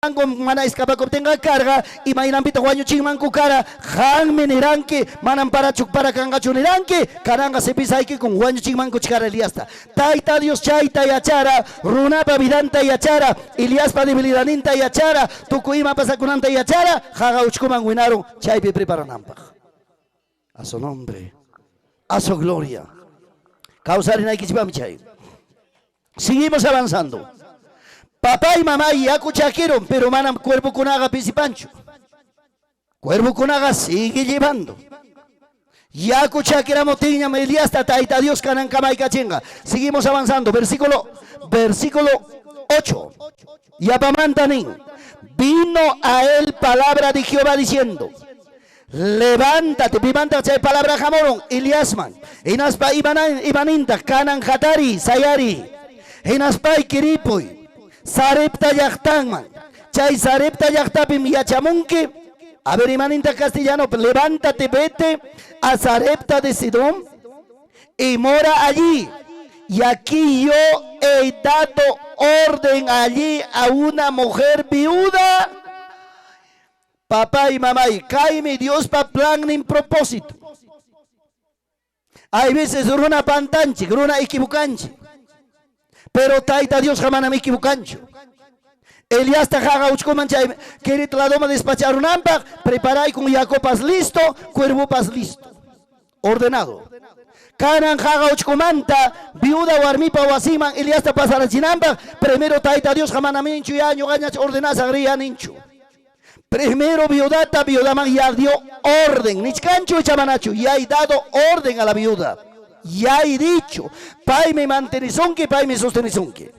mana escapa tenga carga y mainan pita guaño chingmanku cara han meniranque manan para chukpara kanga chuniranque caranga se pisa que con guaño chingmanku chikara Eliasta taita Dios chaita yachara runapa vidanta yachara Eliaspa debilidaninta yachara tukuima pasakunanta yachara jaga uchkuman winaron chaypi preparanampa a su nombre a su gloria causar en Aikichipam chay. Seguimos avanzando. Papá y mamá ya cuchaquieron, pero manam cuerpo con haga pisipancho. Cuerpo con haga sigue llevando. Ya cuchaquera motiña Eliasta taita Dios canan kamay cachenga. Seguimos avanzando. Versículo 8. Yapamantanin. Vino a él palabra de Jehová diciendo: levántate, pimanta palabra jamorón, Eliasman. Inaspa ibaninta, kanan hatari, sayari. Inaspay kiripoy. Sarepta yachtanman. Chay sarepta yachtapim yachamunke. A ver, imaninta castellano, levántate, vete a Sarepta de Sidón y mora allí. Y aquí yo he dado orden allí a una mujer viuda. Papá y mamá, y caime Dios pa plan en propósito. Hay veces runa pantanche, runa equivocanche. Pero taita Dios jamás me equivocancho. Eliasta jaga uchcomancha, querit la doma despachar un ampa, preparai con Jacopas listo, cuervo pas listo. Ordenado. Canan jaga uchcomanta, viuda warmipa wasiman, Eliasta pasar chinampa, primero taita Dios jamás me hincho y año gañas ordenas agria nincho. Primero viudata, viudaman ya dio orden, nichcancho y chamanacho, ya he dado orden a la viuda. Ya he dicho, pai me mantenizonque, pai me sostenizonque.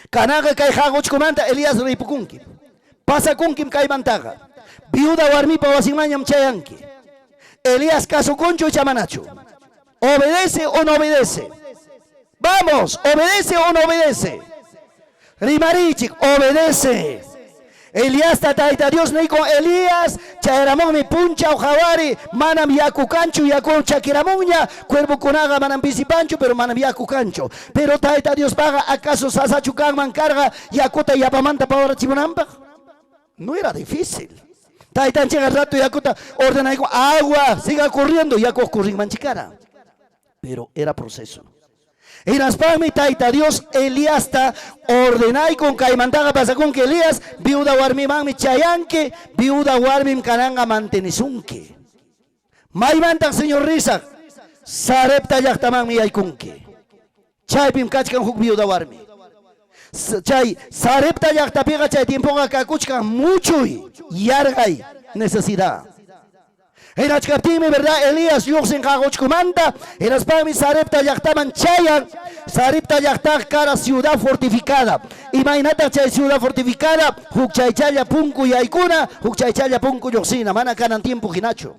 Canaga kai hagoch comanda Elías ripukunki. Pasa kunkim kai mantaga. Viuda warmipa wasimanyam chayanki. Elías caso concho y chamanacho. ¿Obedece o no obedece? Vamos, ¿obedece o no obedece? Rimarichik, obedece. Elías tataita Dios nei con Elías, chayramón mi puncha o jawari, manam yaku cancho, yaku chakiramuña, cuervo conaga manam pisipancho, pero manam yaku cancho. Pero taita Dios paga, ¿acaso sasachucan man carga, yakuta yapamanta pa ahora chimonamba? No era difícil. Taita llega el rato yakuta, ordena agua, siga corriendo, yaku corrin manchicara. Pero era proceso. En Aspami taita Dios Eliasta ordenai con caimantaga pasa con que Elías viuda warmi mami chayanque viuda warmi cananga mantenizunque. Maimanta señor Risa sarepta yaktaman mi aykunque. Chay pim kachkan huk viuda warmi. Chay sarepta yaktapiga chay tiempo kakuchkan mucho yargay necesidad. En Achkaptimi, ¿verdad? Elías, yo se enjagoch comanda. En Aspami, Sarepta yaktaman chayan. Sarepta yaktak cara ciudad fortificada. Imagínate chay ciudad fortificada. Hukchaychaya punku yaikuna. Hukchaychaya punku yoxina. Mana canan tiempo ginacho.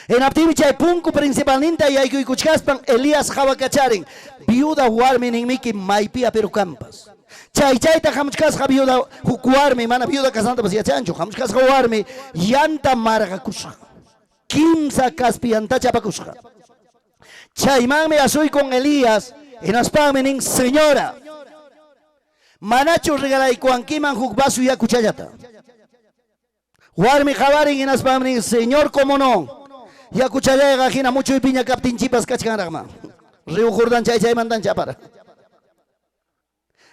En Aptimi chay punku principalmente yaiku y kuchkaspan Elías jawakacharen. Viuda warmi miki maipia pero campas. Chayta hamchkas viuda hukuarmi mana viuda casanta pasia chancho. Hamchkas huarmi yanta margakusha. Kimsa caspianta chapakusha. Chaymame asoy con Elías en Aspamenin señora. Manacho regalai cuanquiman hukbasu ya cuchayata. Huarmi jawarin en Aspamenin señor como no. Ya cuchaya gajina mucho y piña captin chipas cachcanagma. Río Jordán chay mandan chapara.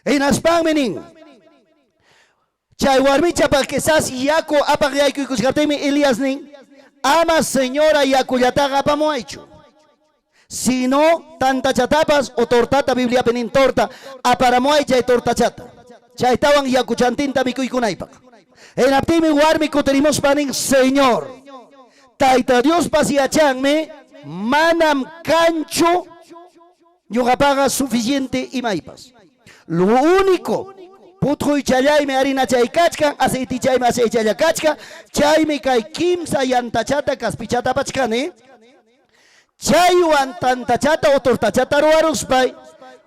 En Aspamenin. Chay warmi chapa que sas yako apagayku y kuchkatemi Elías nin. Ama señora yakuyataga apamoaichu. Si no, tanta chatapas o tortata Biblia penin torta, aparamoaicha y torta chata. Chaitawan yakuchantinta mikuykunaipak. En aptimi warmi kuterimos panin señor. Taita Dios pasiachanme, manam cancho, yogapaga suficiente y maipas. Lo único. Putro y chayayme harina chay kachka, aceite chayme aceite chaya kachka, chayme kay kimsa yantachata kaspichata pachkane, chaywan tantachata o tortachata ruaruspay,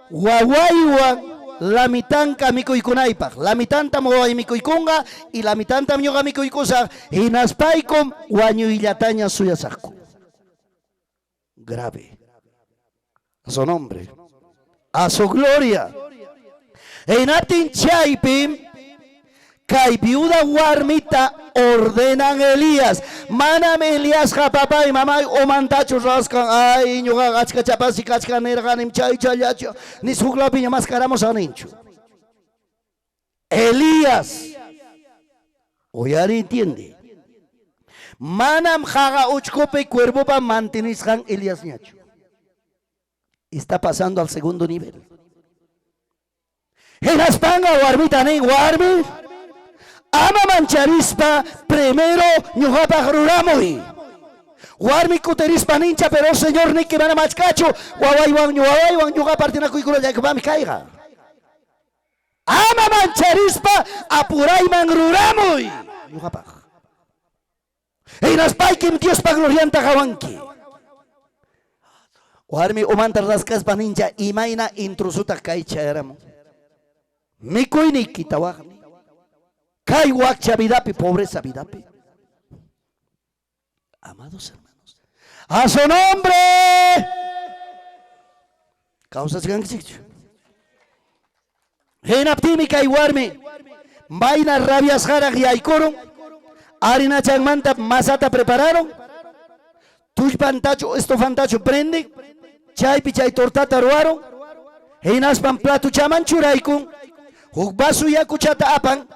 wawaywan la mitanka mikuykunaypaq, la mitanta moway mikuykunga y la mitanta myoga mikuykusa, hinaspaykum wañuylataña suyasaqku. Grave. A su nombre. A su gloria. En atin chaypim Kay viuda warmita ordenan Elías. Manam Elías papá y mamá o mantacho rascan. Ay, ñuga achka chapas y kachka nerganim chay chayacho. Ni sugla piña mascaramos a nincho. Elías. Oyari entiende. Manam jaga uchkope cuervo pa mantenisjan Elías ñacho. Está pasando al segundo nivel. En España warmita ni warmi. Ama mancharispa primero ñuqapa ruramuy. Warmi kuterispa nincha pero señor ni que van a machcacho. Wawaywan ñuqa partinakuykulla llaykupami kayqa. Ama mancharispa apurayman ruramuy. Ñuqapaq. Hinaspaykimi Diospa glorianta qawanki. Warmi umanta raskaspa nincha imayna intrusuta kaychayaramun. Mikuyniki tawaqmi. Kay wakcha vidapi, pobreza vidapi. Amados hermanos, a su nombre. Causas ganxicho. Henaptimi kay warmi. Vaina rabias jarak yaykoro. Harina changmanta masata prepararon. Tullpantacho, estofantacho prende. Chaypi chay tortata ruaron. Hinaspan plato chaman churaykun. Hukbasu yakuchata apan.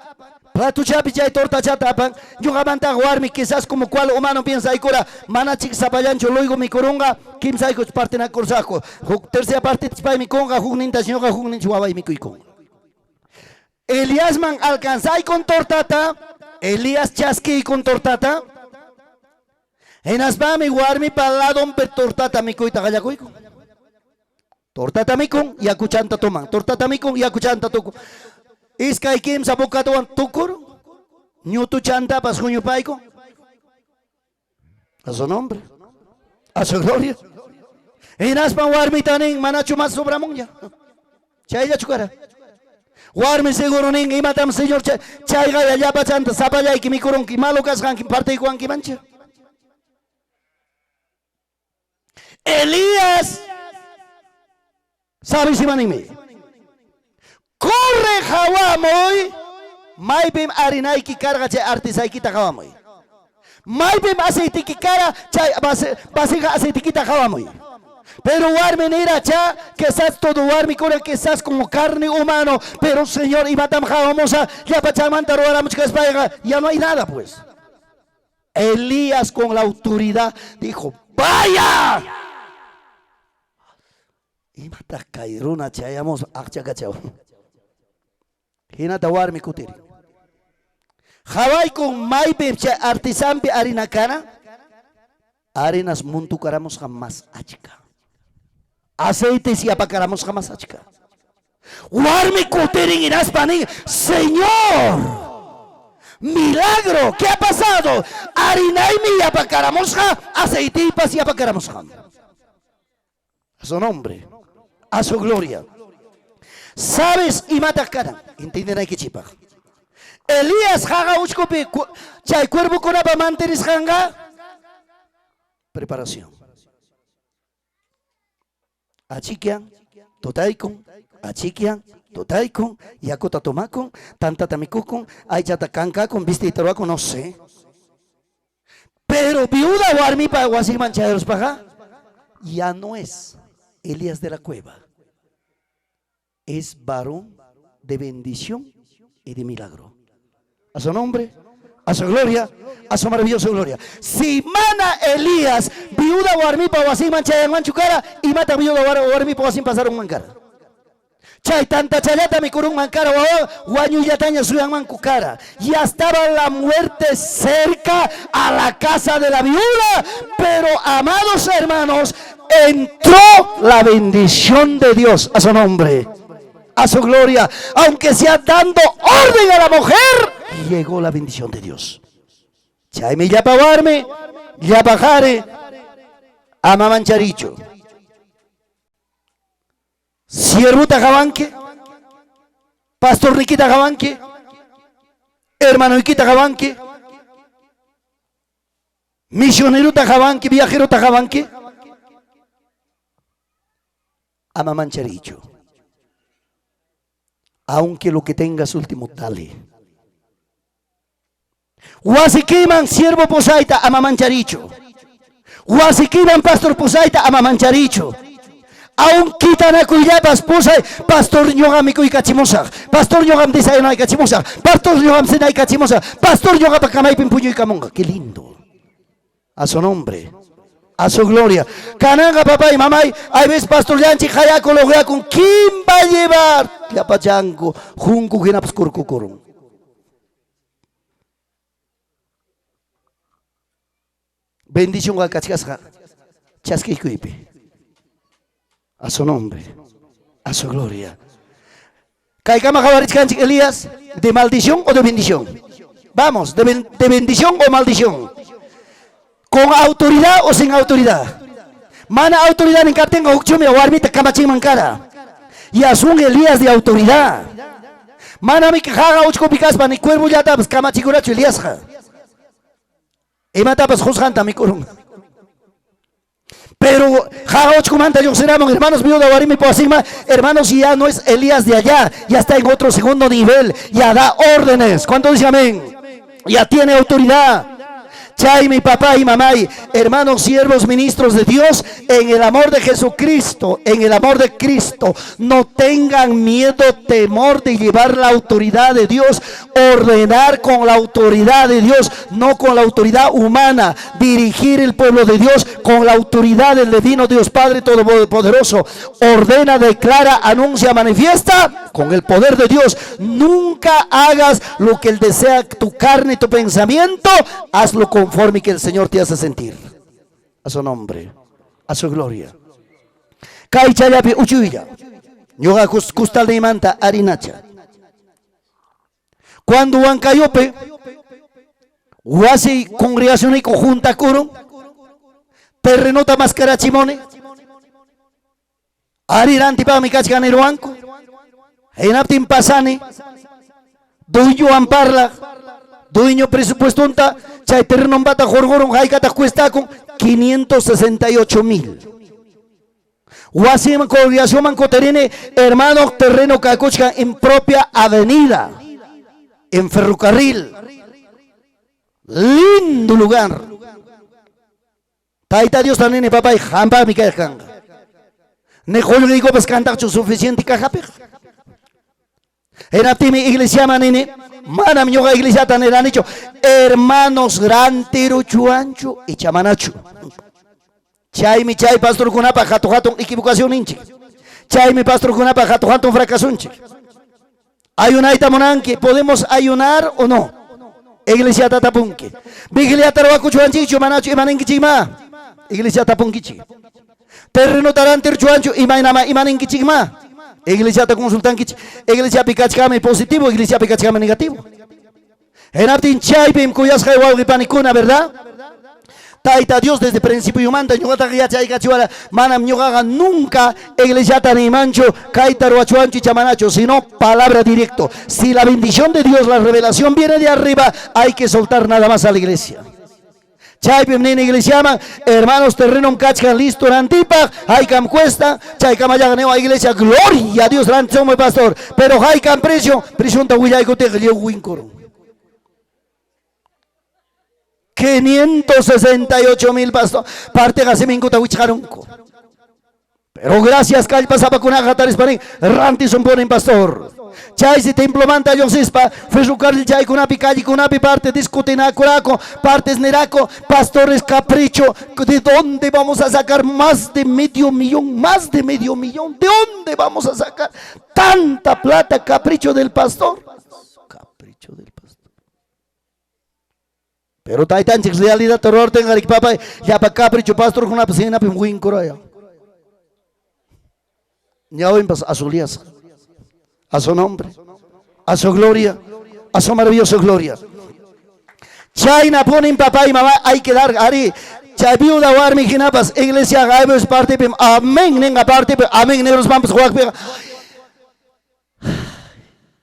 Plato chapi chay torta chatapan. Yugamanta warmi quizás como cual humano piensa ikura. Mana chik sapayancho luego mi corunga. Kim saiko parte na corsaco. Tercera parte tispay mi conga. Jugninta señoga jugnin chuabay mi kuikon. Elías man alcanzay con tortata. Elías chasqui con tortata. En asbami warmi paladon per tortata mi kuita gallakuiko. Tortata mi con yakuchanta toman. Tortata mi con yakuchanta toku. Iskay kim sa bukatuan tukur, nyutu chanta pas paiko. A su nombre, a su gloria. Inaspan warmi taning manachu mas sobramong ya. Chaya chukara. Warmi seguro ning imatam señor chayga ya pachanta sapaya ki mikurong ki malukas kan ki parte kuan ki mancha. Elías, sabi si manimi. Corre jawamoy, maybim arinay ki carga chay artisay kita jawamoy. Maybim aceite ki cara chay basiga aceite kita jawamoy. Pero warmi nira cha, quizás todo warmi corre quizás como carne humano, pero Señor y matam jawamosa, ya pachamanta roara muchas paiga, ya no hay nada pues. Elías con la autoridad dijo, vaya. Y mata cairuna chayamos achacachao. Hinata warmi kutiri. Hawai con maybe artisanpi harina cana. Harinas muntukaramos jamás achika. Aceites y apacaramos jamás achika. Warmi kutiri en España. Señor, milagro, ¿qué ha pasado? Harina y mi apacaramos ja, aceite y pas y apacaramos ja. A su nombre, a su gloria. Sabes y mata cara. Entienden que chipa. Elías haga ushkopi chay cuervo con abamanteris hanga. Preparación. Achikian, totaikon, achikian, totaikon, yakota tomakon, tanta tamikukon, aychata kankakon, viste y taruakon, no sé. Pero viuda warmi pa guasig manchaderos paga. Ya no es Elías de la cueva. Es varón de bendición y de milagro. A su nombre, a su gloria, a su maravillosa gloria. Si mana Elías, viuda warmipa o así mancha en manchucara, y mata viuda warmipa o así pasar un mancara. Chay tanta chayata mi curun mancara o guañu yataña suyan mancucara. Ya estaba la muerte cerca a la casa de la viuda, pero amados hermanos, entró la bendición de Dios a su nombre. A su gloria, aunque sea dando orden a la mujer, llegó la bendición de Dios. Chayme ya pagarme, ya bajare, ama mancharicho. Siervuta jabanque, pastor Nikita jabanque, hermano Nikita jabanque, misionero tajabanque, viajero tajabanque, ama mancharicho. Aunque lo que tengas último, dale. Wasikiman siervo posaita ama mancharicho. Wasikiman pastor posaita ama mancharicho. Aún quitan a cuyapas posay, pastor ñogam y cuicachimosa, pastor ñogam desayunay cachimosa, pastor ñogam senay cachimosa, pastor ñogam pacamay pimpuño y camonga. Qué lindo. A su nombre. A su gloria. Cananga, papá y mamá, hay veces pastor Yanchi, Hayaco, lo vea con quién va a llevar. Ya pachango, junco, ginapas curcucurum. Bendición al cachasca, chasquicuipe. A su nombre, a su gloria. Caicama Javarich Canchik Elías, ¿de maldición o de bendición? Vamos, de bendición o maldición. ¿Con autoridad o sin autoridad? Mana autoridad en Cartenga, Uxchumi, o Armita, Camachín Mancara. Y asun Elías de autoridad. Mana mi Jaga, Uchco Picaspa, ni cuervo ya tapas, Camachicuracho Elías. Y matapas, Josjanta, mi curum. Pero Jaga Uchco Manta, yo seramos hermanos míos de Aguarimi Poasima, hermanos, y ya no es Elías de allá, ya está en otro segundo nivel, ya da órdenes. ¿Cuánto dice amén? Ya tiene autoridad. Chay, mi papá y mamá, hermanos, siervos, ministros de Dios, en el amor de Jesucristo, en el amor de Cristo, no tengan miedo, temor de llevar la autoridad de Dios, ordenar con la autoridad de Dios, no con la autoridad humana, dirigir el pueblo de Dios con la autoridad del divino Dios Padre Todopoderoso. Ordena, declara, anuncia, manifiesta con el poder de Dios. Nunca hagas lo que Él desea, tu carne y tu pensamiento, hazlo conforme que el Señor te hace sentir. A su nombre, a su gloria. Kaichayapi uchuyya, yoga kustal de manta arinacha. Cuando Huancayope, Huasi congregación y conjunta coro, terrenota mascarachimone, ariranti pa mi cachganero anco, enaptin pasane, dueño amparla, dueño presupuestonta, chay terreno bata jorgoron, haikata cuesta con 568,000. Huasi congregación manco terene, hermano terreno cacochca en propia avenida, en ferrocarril. Lindo lugar. Taita Dios también papá y jamba mi cajanga. Ne digo pues cantar suficiente cajape. Era mi iglesia manene, mana mi iglesia tan eran dicho, hermanos gran tiro chuancho y chamanacho. Chay mi chay pastor kunapa jato equivocación inchi. Chay mi pastor kunapa jato fracasunchi. Ayunaita monanque, ¿podemos ayunar o no? Iglesia tatapunque. Vigilia tarwaku chuanchicho manacho imanenkichima. Iglesia tapunkichi. Terreno tarantir chuancho imanenkichima. Iglesia ta consultankichi. Iglesia pikachkame positivo, iglesia pikachkame negativo. Enaptin chaypim kuyas haywawgi panikuna, ¿verdad? Taita Dios desde principio manda ñogata chay cachuara manam ñogaga nunca iglesia tan mancho kaitaro achuanchi chamanacho, sino palabra directo. Si la bendición de Dios, la revelación viene de arriba, hay que soltar nada más a la iglesia. Chay pimnini iglesia man, hermanos terreno cachcan listo rantipa, hay cam cuesta, chay camayaganeo a iglesia, gloria a Dios ranchomo pastor, pero hay cam precio ta huyay cote glio wincoro. 568,000 pastor, parte gasimingo tawicharonco. Pero gracias que pasaba con agatares para ranti son ponen pastor. Chay si templo manta yo sispa, ferrocarril chay con api calle con api parte discutina curaco, partes neraco, pastores capricho. ¿De dónde vamos a sacar más de medio millón? Más de medio millón. ¿De dónde vamos a sacar tanta plata? Capricho del pastor. Capricho del pastor. Pero taitan chicos realidad terror tenga el papá ya para capricho pastor con una piscina pingüín coraya. Ya voy a su lias, a su nombre, a su gloria, a su maravillosa gloria. China ponen papá y mamá hay que dar ari. Chay viuda warmi ginapas iglesia gaibos parte pim amén nenga parte amén negros vamos jugar pega.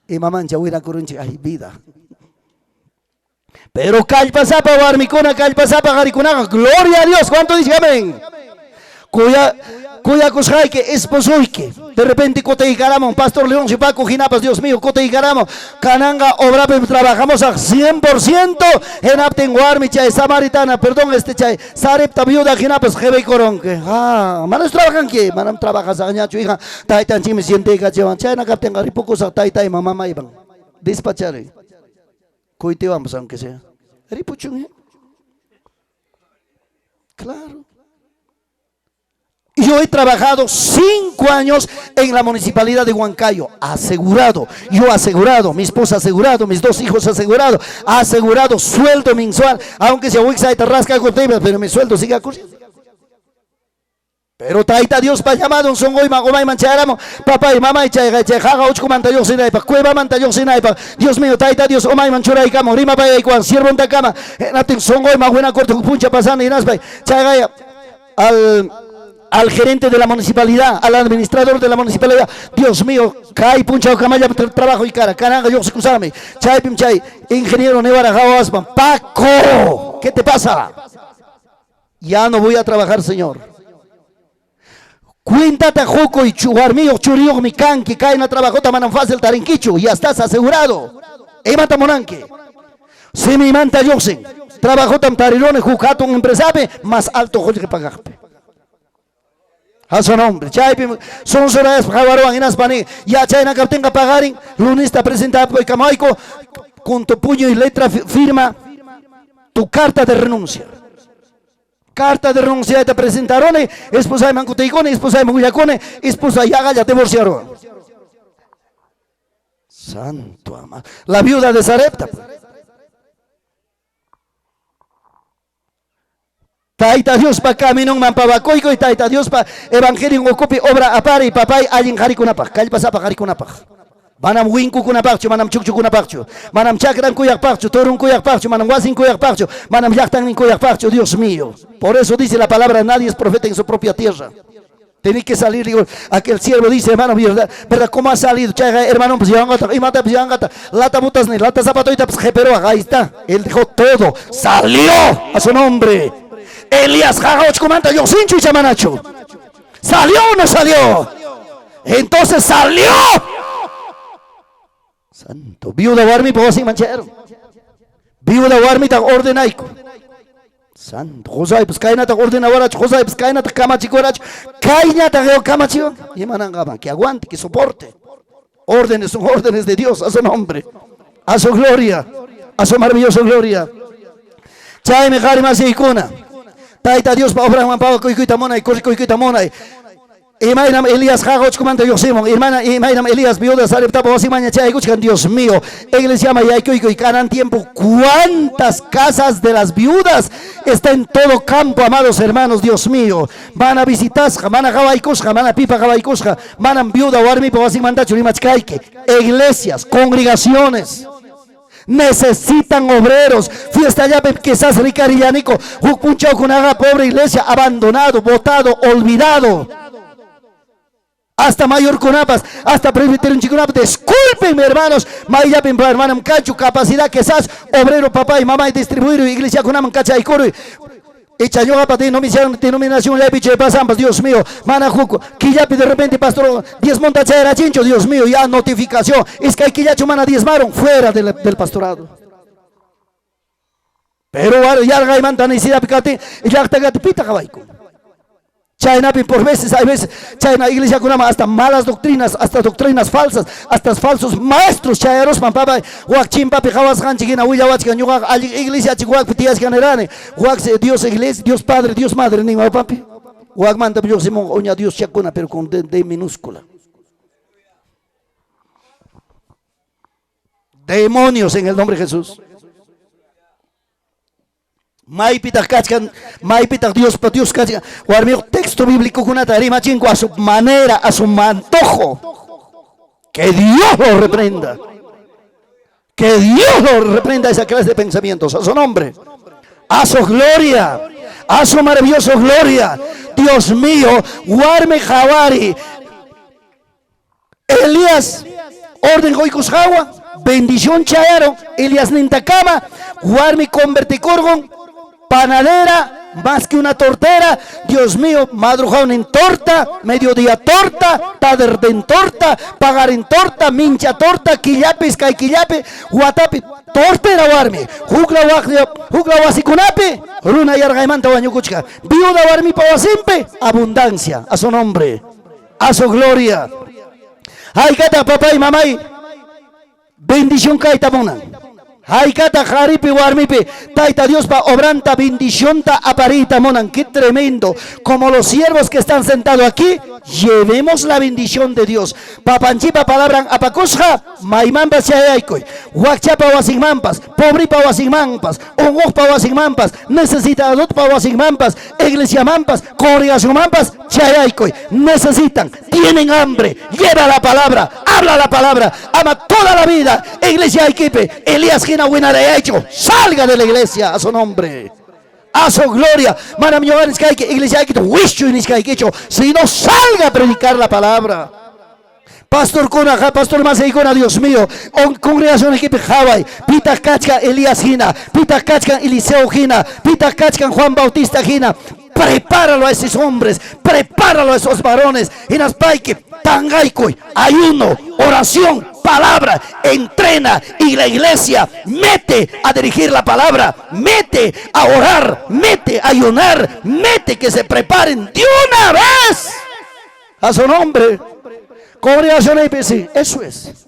Y mamá chawira curunchi ay vida. Pero calpasapa warmicona, calpasapa garicuna, gloria a Dios, ¿cuánto dice amén? Cuyacos hay que esposoike. De repente cote y caramo, Pastor León, si Paco Ginapas, Dios mío, cote y caramo. Cananga, obra, trabajamos a 100% en Aptenguarmi, chay, Samaritana, perdón, chay, Sarepta, viuda, Ginapas, Jebe y Coronque. Manos trabajan que, manam trabajas a ñacho, hija, Taitan Chimi, siente que llevan, chay, naca tenga ripocos a Taitai, mamá, iban. Despacharé. Coite vamos, aunque sea. Ripuchun, claro. Yo he trabajado 5 años en la municipalidad de Huancayo, asegurado, yo asegurado, mi esposa asegurado, mis 2 hijos asegurado, sueldo mensual, aunque sea Wixai Tarrasca, pero mi sueldo sigue corriendo. Pero taita Dios pa llamado un songoy magomay mancháramo, papá y mamá y jaga ocho mantayo sinaipa, cueva mantayo sinaipa. Dios mío, taita Dios omay manchura y camo, rima pa y cuan siervo en cama, natin songoy maguena corte puncha pasando y naspa, chagaya al gerente de la municipalidad, al administrador de la municipalidad. Dios mío, cae puncha o camaya trabajo y cara, caranga yo excusame, chay pim chay, ingeniero Nevara Jaosman, Paco, ¿qué te pasa? Ya no voy a trabajar, señor. Cuéntate Joco y Chugarmío, Churío, mi canqui, caen a trabajo, taman fácil tarinquichu, ya estás asegurado. Emata Monanque, si mi manta yosen, trabajo tam tarirone, jugato un empresario, más alto joyo que pagarte. A su nombre, chay, son horas jabaroan en Aspani, ya chay na tenga pagarin, lunista presentado por Camaico, con tu puño y letra firma tu carta de renuncia. Carta de renuncia te presentaron, esposa de Mancuteicone, esposa de Muguyacone, esposa de Yaga ya te divorciaron. Santo amado. La viuda de Sarepta. Taita Dios pa camino man pa bacoico y taita Dios pa evangelio en ocupi obra apare y papay alguien jarikunapaj. Calle pasa pa jarikunapaj. Manam winku kunapachu, manam chukchu kunapachu, manam chakran kuyakpachu, torun kuyakpachu, manam wasin kuyakpachu, manam yaktan kuyakpachu, Dios mío. Por eso dice la palabra, nadie es profeta en su propia tierra. Tiene que salir, digo, aquel siervo dice, hermano, ¿verdad? ¿Cómo ha salido? Chaga, hermano, pues yangata, y mata, pues yangata, lata butas ni, lata zapatoita, pues pero ahí está. Él dejó todo, salió a su nombre. Elías, jajoch, comanta, yo sinchu y chamanacho. ¿Salió o no salió? Entonces salió. Santo, viuda warmi po así manchero. Viuda warmi ta ordenaico. Santo, José pues caina ta ordena warach, José pues caina ta camachi corach, caina ta geo camachi. Y manangaba que aguante, que soporte. Órdenes son órdenes de Dios a su nombre, a su gloria, a su maravillosa gloria. Chay me jari más y cuna. Taita Dios pa obra man pa coicuita mona y coicuita mona. Imainam Elías Jagoch comanda yo Simón, hermana Imainam Elías viuda Sarepta así mañana chay escuchan Dios mío. Iglesia Mayaiko y ganan tiempo. ¿Cuántas casas de las viudas está en todo campo, amados hermanos? Dios mío. Van a visitar, van a Jabaicosja, van a Pipa Jabaicosja, van a viuda Warmi po así manda churimachcaike. Iglesias, congregaciones necesitan obreros. Fiesta ya quizás Ricarillanico, Jupunchao con haga pobre iglesia, abandonado, botado, olvidado. Hasta mayor Cunapas, hasta presbiterio Chicunapas, discúlpenme hermanos, Mayapin hermanam cacho, capacidad quizás, obrero, papá y mamá y distribuir iglesia Cunaman cacha y coro. Echa yo para denominación ya piche de pasambas, Dios mío, manajuco, que ya de repente pastor 10 montachera chincho, Dios mío, ya notificación, es que hay que ya chumana diezmaron fuera del pastorado. Pero ya hay manta necesidad picate, ya está pita cabaico. Chayna por veces, hay veces, Chayna iglesia con hasta malas doctrinas, hasta doctrinas falsas, hasta falsos maestros, chayeros, pampapa, huachim papi, jawas hanchigina, huyawachkan, yuga, iglesia chiguac, pitias ganerane, huac Dios iglesia, Dios Padre, Dios Madre, ni papi, huac manta, yo Simón, oña Dios chacuna, pero con D minúscula. Demonios en el nombre de Jesús. Maipita kachkan, maipita Dios kachkan. Guarmio texto bíblico con una tarima chingo a su manera, a su antojo. Que Dios lo reprenda. Que Dios lo reprenda esa clase de pensamientos. A su nombre, a su gloria, a su maravillosa gloria. Dios mío, guarme Jabari. Elías, orden goicos jawa, bendición chayaro, Elías nintacama, guarme converticorgon. Panadera, más que una tortera. Dios mío, madrugada en torta, mediodía torta, tarde en torta, pagar en torta, mincha torta, quillape, sky quillape, guatape, tortera warmi, jugla wasikunape, runa yargaimanta wañukuchka, viuda warmi pawasimpe, abundancia, a su nombre, a su gloria. Ay, cata papá y mamá, bendición kaita monan. Ay, cata jaripi warmipi, taita Dios pa obranta bendición ta aparita monan, qué tremendo. Como los siervos que están sentados aquí, llevemos la bendición de Dios. Papanchipa palabran apacosja, maimampas chayaykoy, huachapa wasigmampas, pobripa wasigmampas, ongopa wasigmampas, necesitadot pa wasigmampas, iglesia mampas, congregación mampas, chayaykoy, necesitan, tienen hambre, lleva la palabra, habla la palabra, ama toda la vida, iglesia equipe, Elías Gina Buena de hecho, salga de la iglesia a su nombre. A su gloria, manam yoganes que iglesia que si no salga a predicar la palabra. Pastor Conaja, Pastor Maseicona, Dios mío, congregación equipe Hawaii, Pita Kachka Elías Gina, Pita Kachka Eliseo Gina, Pita Kachka Juan Bautista Gina. Prepáralo a esos hombres, prepáralo a esos varones. En Aspaike, Tangaikoy, ayuno, oración, palabra, entrena y la iglesia mete a dirigir la palabra, mete a orar, mete a ayunar, mete que se preparen de una vez a su nombre. Congregación IPC, eso es.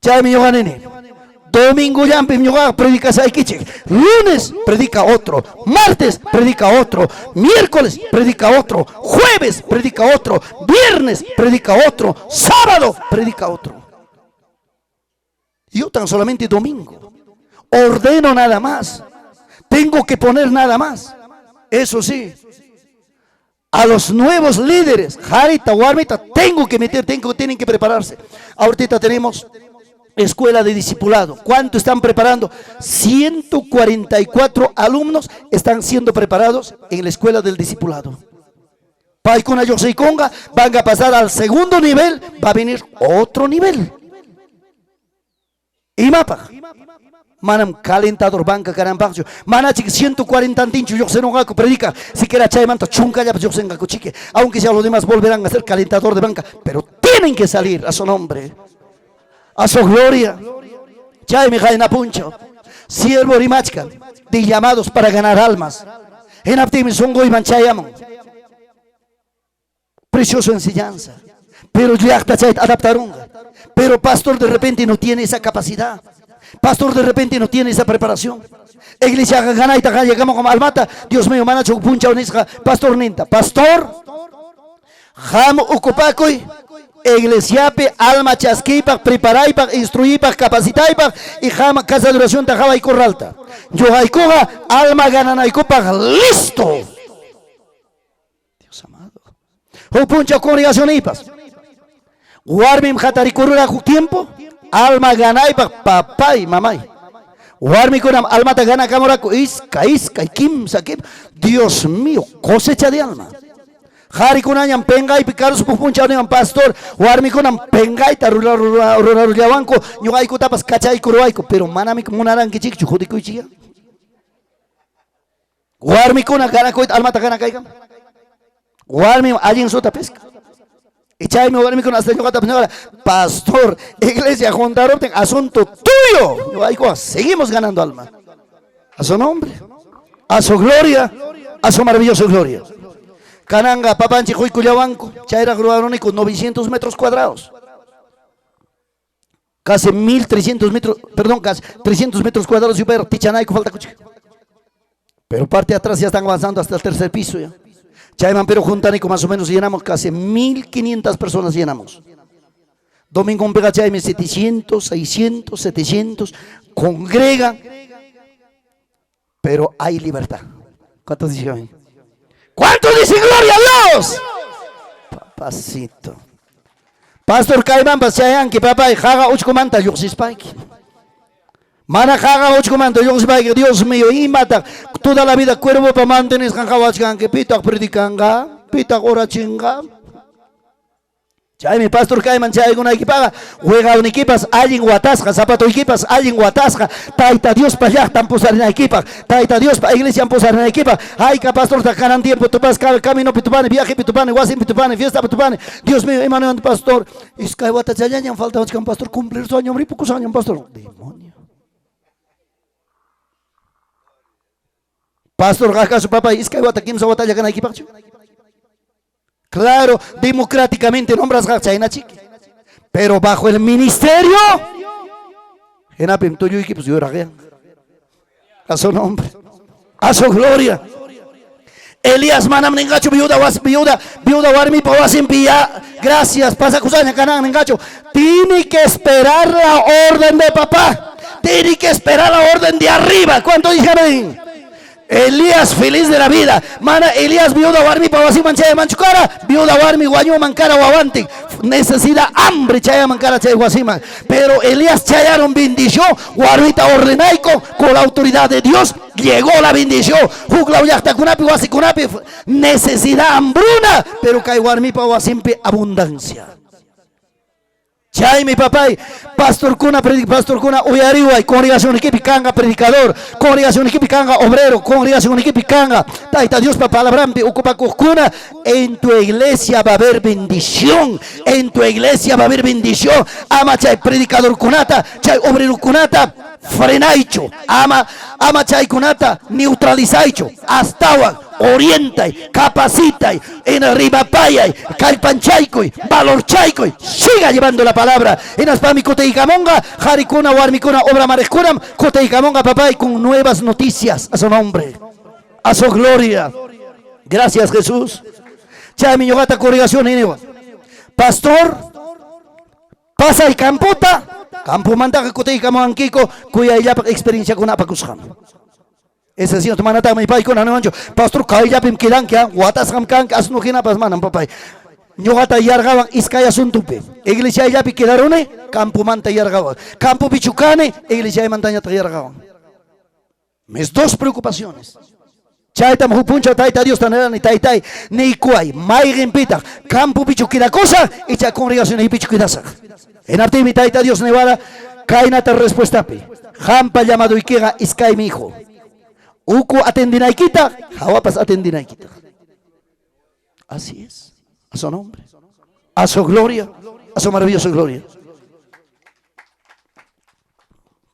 Ya mi yoganene. Domingo ya predica Saikiche, lunes predica otro, martes predica otro, miércoles predica otro, jueves predica otro, viernes predica otro, sábado predica otro. Yo tan solamente domingo ordeno nada más, tengo que poner nada más. Eso sí, a los nuevos líderes, Jarita, Warmita, tengo que meter, tienen que prepararse. Ahorita tenemos escuela de discipulado. ¿Cuánto están preparando? 144 alumnos están siendo preparados en la escuela del discipulado. Paikuna Yoseikonga van a pasar al segundo nivel, va a venir otro nivel. Y mapa. Manam calentador banca carambajo. Manachik 140 antincho yo se no gaco predica. Si quiera chaymanta chunca ya yo se engaco chique. Aunque ya los demás volverán a ser calentador de banca, pero tienen que salir a su nombre. A su gloria. Chay mi jaina puncho. Siervo rimachka. De llamados para ganar almas. En Aptimi songo y manchayamon. Preciosa enseñanza. Pero ya adaptaron. Pero pastor de repente no tiene esa capacidad. Pastor de repente no tiene esa preparación. Iglesia gana y taja llegamos como almata. Dios mío, manacho puncha unisca. Pastor ninta. Pastor. Jam ocupacoy. Iglesiape, alma chasquipa, preparaipa, instruipa, capacitaipa y jama casa de oración tajaba y corralta. Yo haikoja, alma gananaicopa, listo. Dios amado. O puncha congregación ipas. Guarmim jataricurura tiempo, alma ganaipa, papá y mamá. Guarmi con alma ta gana camoraco, isca, y kim, saquim. Dios mío, cosecha de alma. Hari kunanyam pengay picarus pupuncha ng pastor, warmi kunam pengay tarulawan ko, nyugay ko tapas kachay kuruay ko, pero manami munarang kichik chukudi ko ichiya. Warmi kunang gana ko alma tagana kay kam. Warmi alin sota pesca. Echay mi warmi kunang hasta nyugata pastor, iglesia juntaron ten asunto tuyo. Nyugay ko, seguimos ganando alma. A su nombre, a su gloria, a su maravillosa gloria. Cananga, Papanchi, Cuyabanco, Chaira Gruarónico, 900 metros cuadrados. Casi 1300 metros, perdón, casi 300 metros cuadrados y ver Tichanaico falta cuchica. Pero parte de atrás ya están avanzando hasta el tercer piso ya. Chayman, pero Juntanico más o menos llenamos casi 1500 personas llenamos. Domingo en Pega Chayme 700, 600, 700, congregan, pero hay libertad. ¿Cuántos dicen? ¿Cuántos dicen gloria a Dios? Papacito. Pastor Caimán, pasayan que papá y jaga uchcomanta yoxispaiki. Mana jaga uchcomanta yoxispaiki. Dios mío, y mata toda la vida cuervo para mantener janjawachgan que pitak predicanga, pitak orachinga. Chay mi pastor kayman chay alguna equipaga, juega un equipas, alguien guatasca, zapato equipas, alguien guatasca, taita Dios para allá, tan posar en equipa, taita Dios para iglesia posar en equipa, ay que pastor ta canan tiempo, tu pas camino pitupane, viaje pitupane, guasin pitupane, fiesta pitupane, Dios mío, hermano pastor, es que guata chayan falta que un pastor cumplir su año, muy pocos años pastor, demonio. Pastor gaga su papá, es que guata kim sa guata ya gana equipa. Claro, democráticamente nombras China chiqui. Pero bajo el ministerio, a su nombre, a su gloria. Elías manam nengacho viuda warmi pawasim pilla. Gracias, pasa kusanya kanan nengacho. Tiene que esperar la orden de papá. Tiene que esperar la orden de arriba. ¿Cuánto dijeron? Elías feliz de la vida. Mana Elías viuda warmi pawasi manchaya manchucara, viuda warmi guaño mancara guawanti. Necesidad hambre chaya mancara chaya guasima. Pero Elías chayaron bendición, guarita ordenaico con la autoridad de Dios. Llegó la bendición. Jugla uyakta kunapi wasi kunapi necesidad hambruna, pero kai warmi pawasimpe abundancia. Chay mi papá, pastor kuna uyariwa, congregación equipi kanga predicador, congregación equipi kanga obrero, congregación equipi kanga, taita Dios pa palabrampi ocupa kuna, en tu iglesia va a haber bendición, en tu iglesia va a haber bendición, ama chay predicador kunata, chay obrero kunata, frenaicho, ama chay kunata, neutralizaicho, hasta orientai, capacitai, en arriba payay, calpanchaicoy, valorchaicoy, siga llevando la palabra. En Aspami Coteicamonga, Haricuna, Warmicuna, Obra Marescuram, Coteicamonga, papá, y con nuevas noticias a su nombre, a su gloria. Gracias, Jesús. Ya mi yogata congregación, pastor, pasa y camputa, campo manda que Coteicamonga, Kiko, cuya ella experiencia con Apacusjam. Ese señor tomana ta mi pai con anonjo pastor kaya pim kidan kya watas kam kan asno kina pas manam papai nyogata yargawan iskaya suntupe iglesia ya pi kidarone campo manta yargawan campo bichucane iglesia mantaña yargawan mis dos preocupaciones chaita mupuncha taita Dios tanera ni taitai ni kuai mai rimpita campo bichukida cosa y cha congregación y bichukida sa en arte mi taita Dios nevara kaina ta respuesta pe jampa llamado ikega iskai mi hijo. Uku atendinaikita, Jawapas atendinaikita. Así es, a su nombre, a su gloria, a su maravillosa gloria.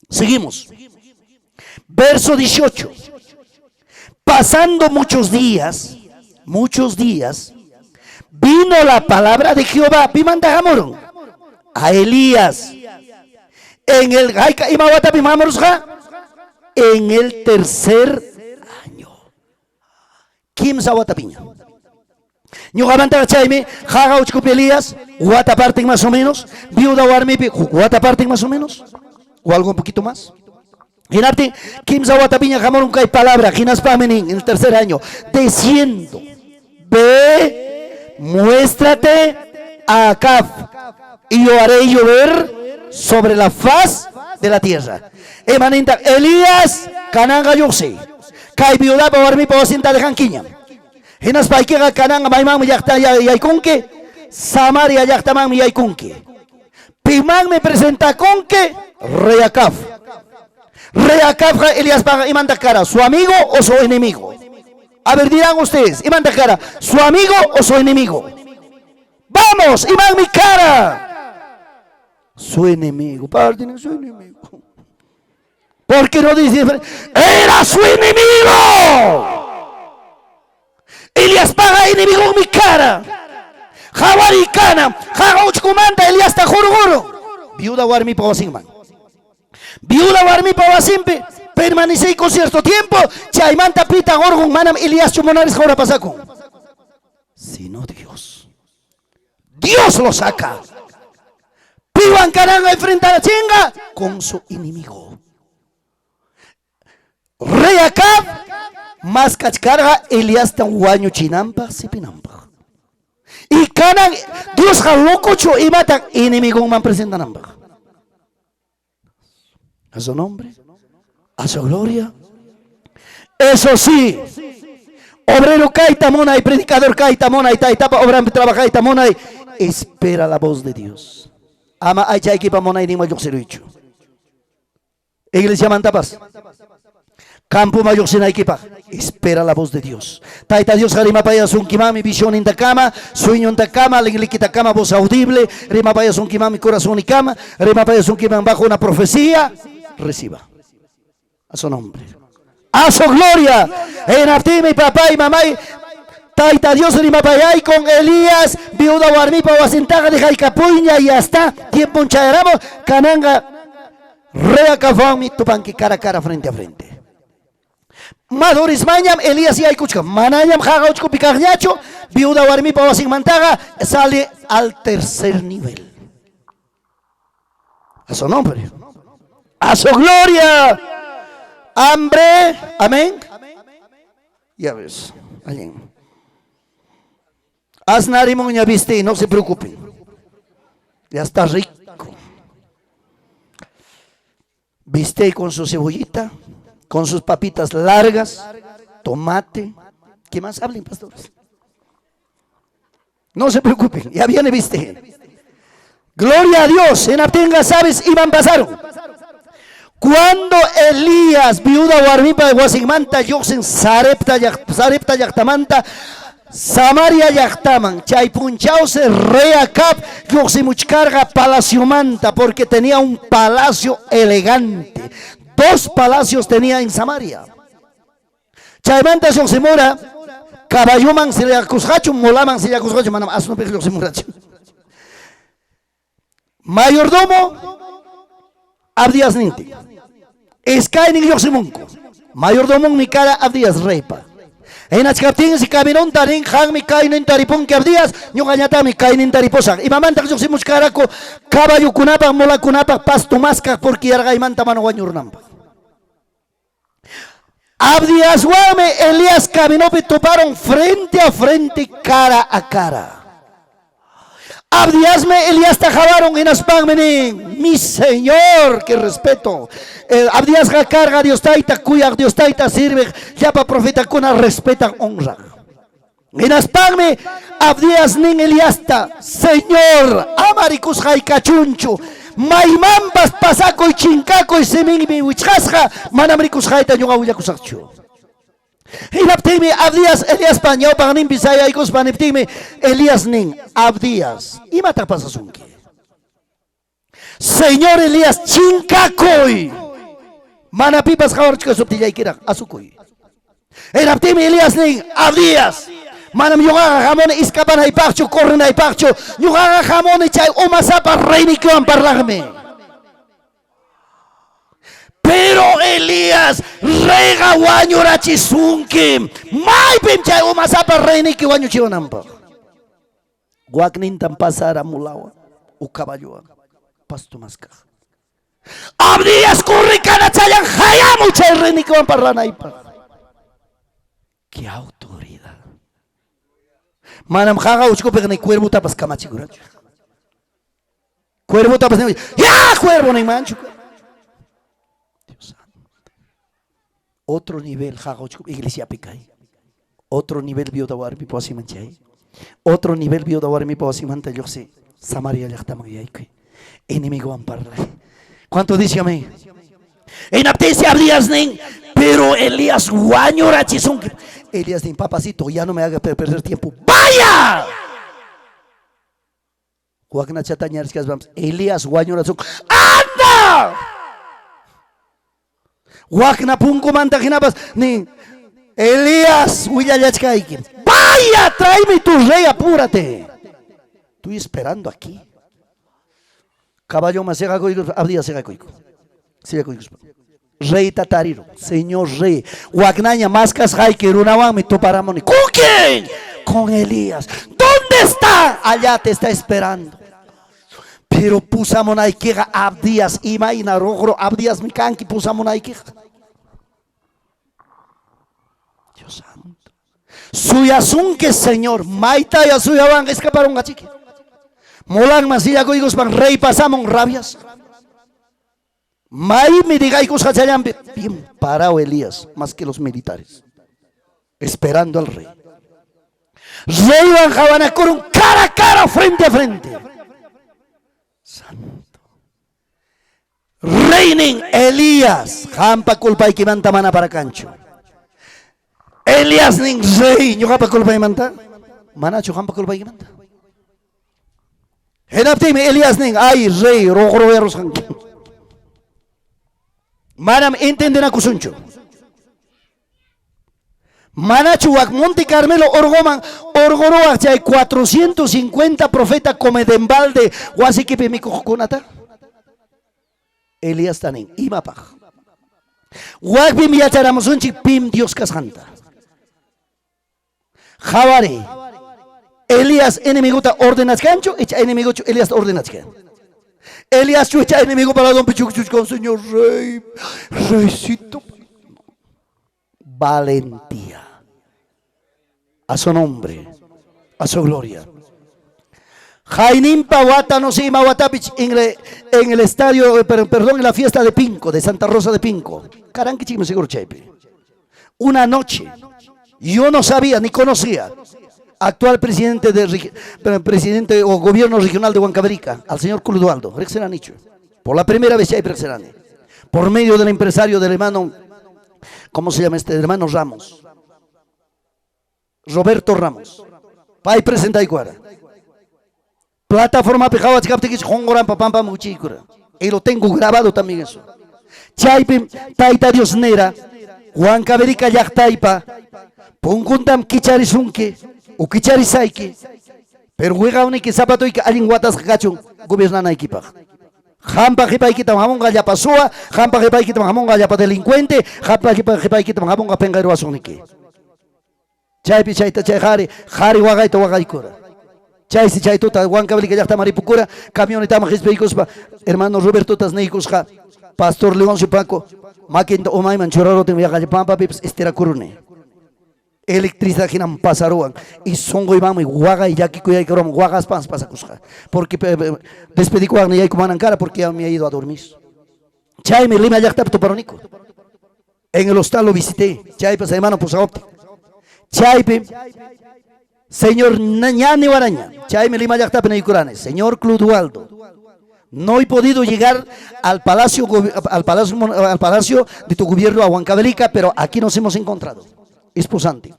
Seguimos. Verso 18. Pasando muchos días, vino la palabra de Jehová, a Elías en el tercer año. Kim Zawatapiña. Ñugamanta Chaime, Jaga Uchkupi Elías, Guata parte más o menos, Viuda Warmipi, Guata parte más o menos, o algo un poquito más. Ginarte, Kim Zawatapiña, Jamón Kai palabra, Ginas Pamenin, en el tercer año, diciendo, ve, muéstrate a Acab, y yo haré llover sobre la faz de la tierra. Emaninta Elías Cananga Yose Kai viuda pa warmi pa wasinta de Janquiña Hinas paikega Cananga maimang yakta yaikunke Samaria yakta mang yaikunke Pimang me presenta conque Rey Acab Elías paga imanta cara su amigo o su enemigo. A ver dirán ustedes imanta cara su amigo o su enemigo. Vamos imang mi cara su enemigo. Parten su enemigo. Porque no dice, era su enemigo. Elías paga enemigo en mi cara. Jawaricana, Jagauchkumanta, Elías ta juro. Viuda warmi pawasinman. Viuda warmi pawasimpe. Permanecí con cierto tiempo. Chaimanta pita gorgon manam Elías chumonares ahora pasaco. Sino Dios. Dios lo saca. Piwan caranga enfrenta a la chinga con su enemigo. Rey Acab, más cachcarga, Elías tan guaño chinampa, sipinampa. Y canan, Dios jaloco cho y matan, enemigo man presenta namba. A su nombre, a su gloria. Eso sí, obrero caita mona y predicador caita mona y taitapa, obra trabaja caita mona espera la voz de Dios. Ama ay chay que pamonay ni mayok seruicho. Iglesia mantapas. Campo mayok sinay kipa. Espera la voz de Dios. Taita Dios harima paya sun kimami visión en cama, sueño en cama, liquita cama voz audible, rima paya sun kimami corazón y cama, rima paya sun kimami bajo una profecía, reciba. A su nombre. A su gloria. En Abdi mi papá y mamá. Taita Dios rima paya y con Elías, viuda warmipa o asentaga de Jaicapuña y hasta tiempo en Chayaramo, cananga. Rea kafami tupanki cara a cara frente a frente. Maduris mañam Elías y Aycuchka. Manayam Jagauchko Picarñacho, viuda warmipa o sin mantaga, sale al tercer nivel. A su nombre. A su gloria. Hambre. Amén. Ya ves. Alguien. Asnarimon ya viste, no se preocupen. Ya está rico. Viste con su cebollita, con sus papitas largas, tomate. ¿Qué más hablen, pastores? No se preocupen, ya viene viste. Gloria a Dios, en Abtenga, sabes, iban pasaron. Cuando Elías, viuda warmipa de Guasimanta, Yosen, Sarepta Yachtamanta, Samaria Yachtaman, Chaypunchause, Reacap, Yoximuchcarga, Palacio Manta, porque tenía un palacio elegante. 2 palacios tenía en Samaria. Chaymanta Yoximura, Caballoman, se le acusgacho, Molaman, se le acusgacho, manam, asno pe Yoximuracho. Mayordomo, Abdías Ninti. Escainin Yoximunco. Mayordomo, mi cara, Abdías Reipa. En Achkaptin si caminón tarin han mi kainin taripon que abdías ñugañata mi kainin tariposa y mamanta que yo caraco caballo kunapa mola kunapa pasto masca porque yargaimanta mano guañurnamba Abdías guame Elías caminó y toparon frente a frente cara a cara. Abdías me Elías tajabaron en Aspagmenin, mi Señor, que respeto. Abdías carga Dios taita, cuya Dios taita sirve, ya para profeta kuna respetan honra. En Aspagme, Abdías nin Eliasta, Señor, amaricus jaicachunchu, maimambas pasaco y chincaco y semin mi huichasja, manamricus jaita yunga huyacusachu. En Abdime, Abdías, Elías pañao paganin bisaya y cospaniptime, Elías nin, Abdías, y mata pasasunki. Señor Elías, chincacoy, manapipas jaorchka subtilla y kira, azucoy. En Abdime, Elías nin, Abdías, manam yugaga jamón escapan hay parcho, corren hay parcho, yugaga jamón y chay, umasapa reini que van parlagme. Pero Elías rega guaño rachisunki mai pimcha umasapa reini que guaño chionampa guacnin tan pasara mulawa u caballo pasto masca Abdías corre cana chayan hayamu chay reini que van parranaipa. Qué autoridad. Manam jaga uchko pegne cuervo tapas camachiguracho. Cuervo tapas ya cuervo ni mancho. Otro nivel, iglesia pecay. Otro nivel vio dawar mi poasi manchay. Otro nivel vio dawar mi poasi manta yo sé. Samaria ya está muy enemigo amparla. ¿Cuánto dice amén? En aptesia Abdías nin, pero Elías guaño rachizun. Elías nin, papacito, ya no me haga perder tiempo. ¡Vaya! Guagna chatañares que vamos. Elías guaño rachizun. ¡Anda! Guagna punco manta ginabas ni Elías huyayachkaiki. Vaya, tráeme tu rey, apúrate. Estoy esperando aquí. Caballo más llega coico, Abdías llega coico. Siga coico. Rey tatariro, señor rey. Guagnaña mascas hay que runaban me toparamoni. ¿Con quién? Con Elías. ¿Dónde está? Allá te está esperando. Pero pusamos ahí que Abdías imagina rogro Abdías mi canqui pusamos ahí que Dios santo. Suyasun que Señor, maita ya suya van escaparon gachique. Molan masilla coigos van rey pasamos rabias. Mai me diga y cosas allá bien parado Elías más que los militares esperando al rey. Rey Van Javanakurun cara a cara, frente a frente. Santo. Reinin Elías, Hampa culpa y que manta mana para cancho. Elías ning rey, yo hampa culpa y manta. Manacho hampa culpa y manta. Henaptime Elías ning ay rey, rogro eros hanki. Manam entienden a kusuncho. Manachu wak Monte Carmelo orgoman orgoroa hay 450 profetas come de embalde wasi que pe mi cojonata. Elías tanin imapaj. Wak bim yacharamos unchi pim Dios casanta. Javare. Elías enemigo ta ordenas cancho, echa enemigo Elías ordenas cancho. Elías echa enemigo para don Pichuch con señor rey, reycito. Valentía. A su nombre, a su gloria. Jainim Pawata no se llama Watapich en el estadio, perdón, en la fiesta de Pinco, de Santa Rosa de Pinco. Caranque chimo seguro chepe. Una noche, yo no sabía ni conocía actual presidente o gobierno regional de Huancavelica, al señor Clodoaldo, Rexeranicho. Por la primera vez hay Rexerani. Por medio del empresario del hermano, ¿cómo se llama este hermano Ramos? Roberto Ramos. Pai presenta y cuara. Plataforma pejaba chicaptequis hongoran papampa muchicura. Y lo tengo grabado también eso. Chaypim taita Dios nera. Huancavelica yachtaipa. Punkuntam kicharisunke. O kicharisaike. Pero juega un que zapato y que alguien guatas gachun. Gobiernan equipa. Hampa jepa que tam hamon galla pasua. Hampa jepa que tam hamon galla pa delincuente. Hampa jepa que tam hamon gapengaro asonike. Chaypi chayta chayjari, jari wagayta wagaykura. Chaysi chaytuta Huancavelica llaqta maripukura, camioneta majispeikuspa, hermano Roberto Tasneikusja, Pastor Leoncio Paco, maquinta omayman churaroten viajallapampa pips estirakurune. Electricidad hinam pasaruan, y songo imam y waga y yaki kuyaykarom, wagas pans pasakusja. Porque despedí kuagna yaykumanan cara porque ya me ha ido a dormir. Chay me lima llaqta tuparonico. En el hostal lo visité, chay pues hermano pusa óptica. Chaype, señor Ñani Guaraña, Chayme Lima Yactape Neicuranes, señor Clodoaldo, no he podido llegar al palacio de tu gobierno a Huancavelica, pero aquí nos hemos encontrado. Esposante.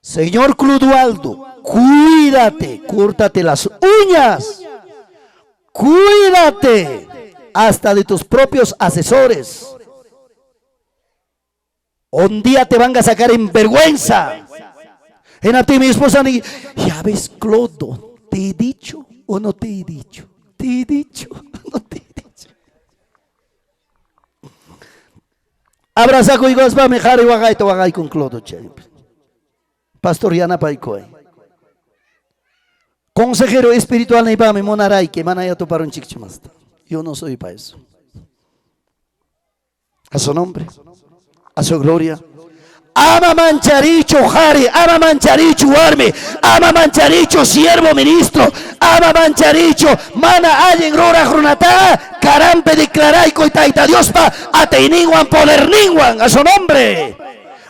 Señor Clodoaldo, cuídate, córtate las uñas, cuídate hasta de tus propios asesores. Un día te van a sacar en vergüenza. En a ti mi esposa, ya ves, Clodo, ¿te he dicho o no te he dicho? Te he dicho, no te he dicho. Abraza con higos va mejar y wagay con Clodo. Pastor Yana Paicoy. Consejero espiritual ni para mi monaray que manaya tu para un chichimasta. Yo no soy para eso. A su nombre. A su gloria. Ama mancharicho jari, ama mancharicho arme, ama mancharicho siervo ministro, ama mancharicho mana allen rora runata, carampe declarai coitaita Dios pa ateininguan poderninguan a su nombre.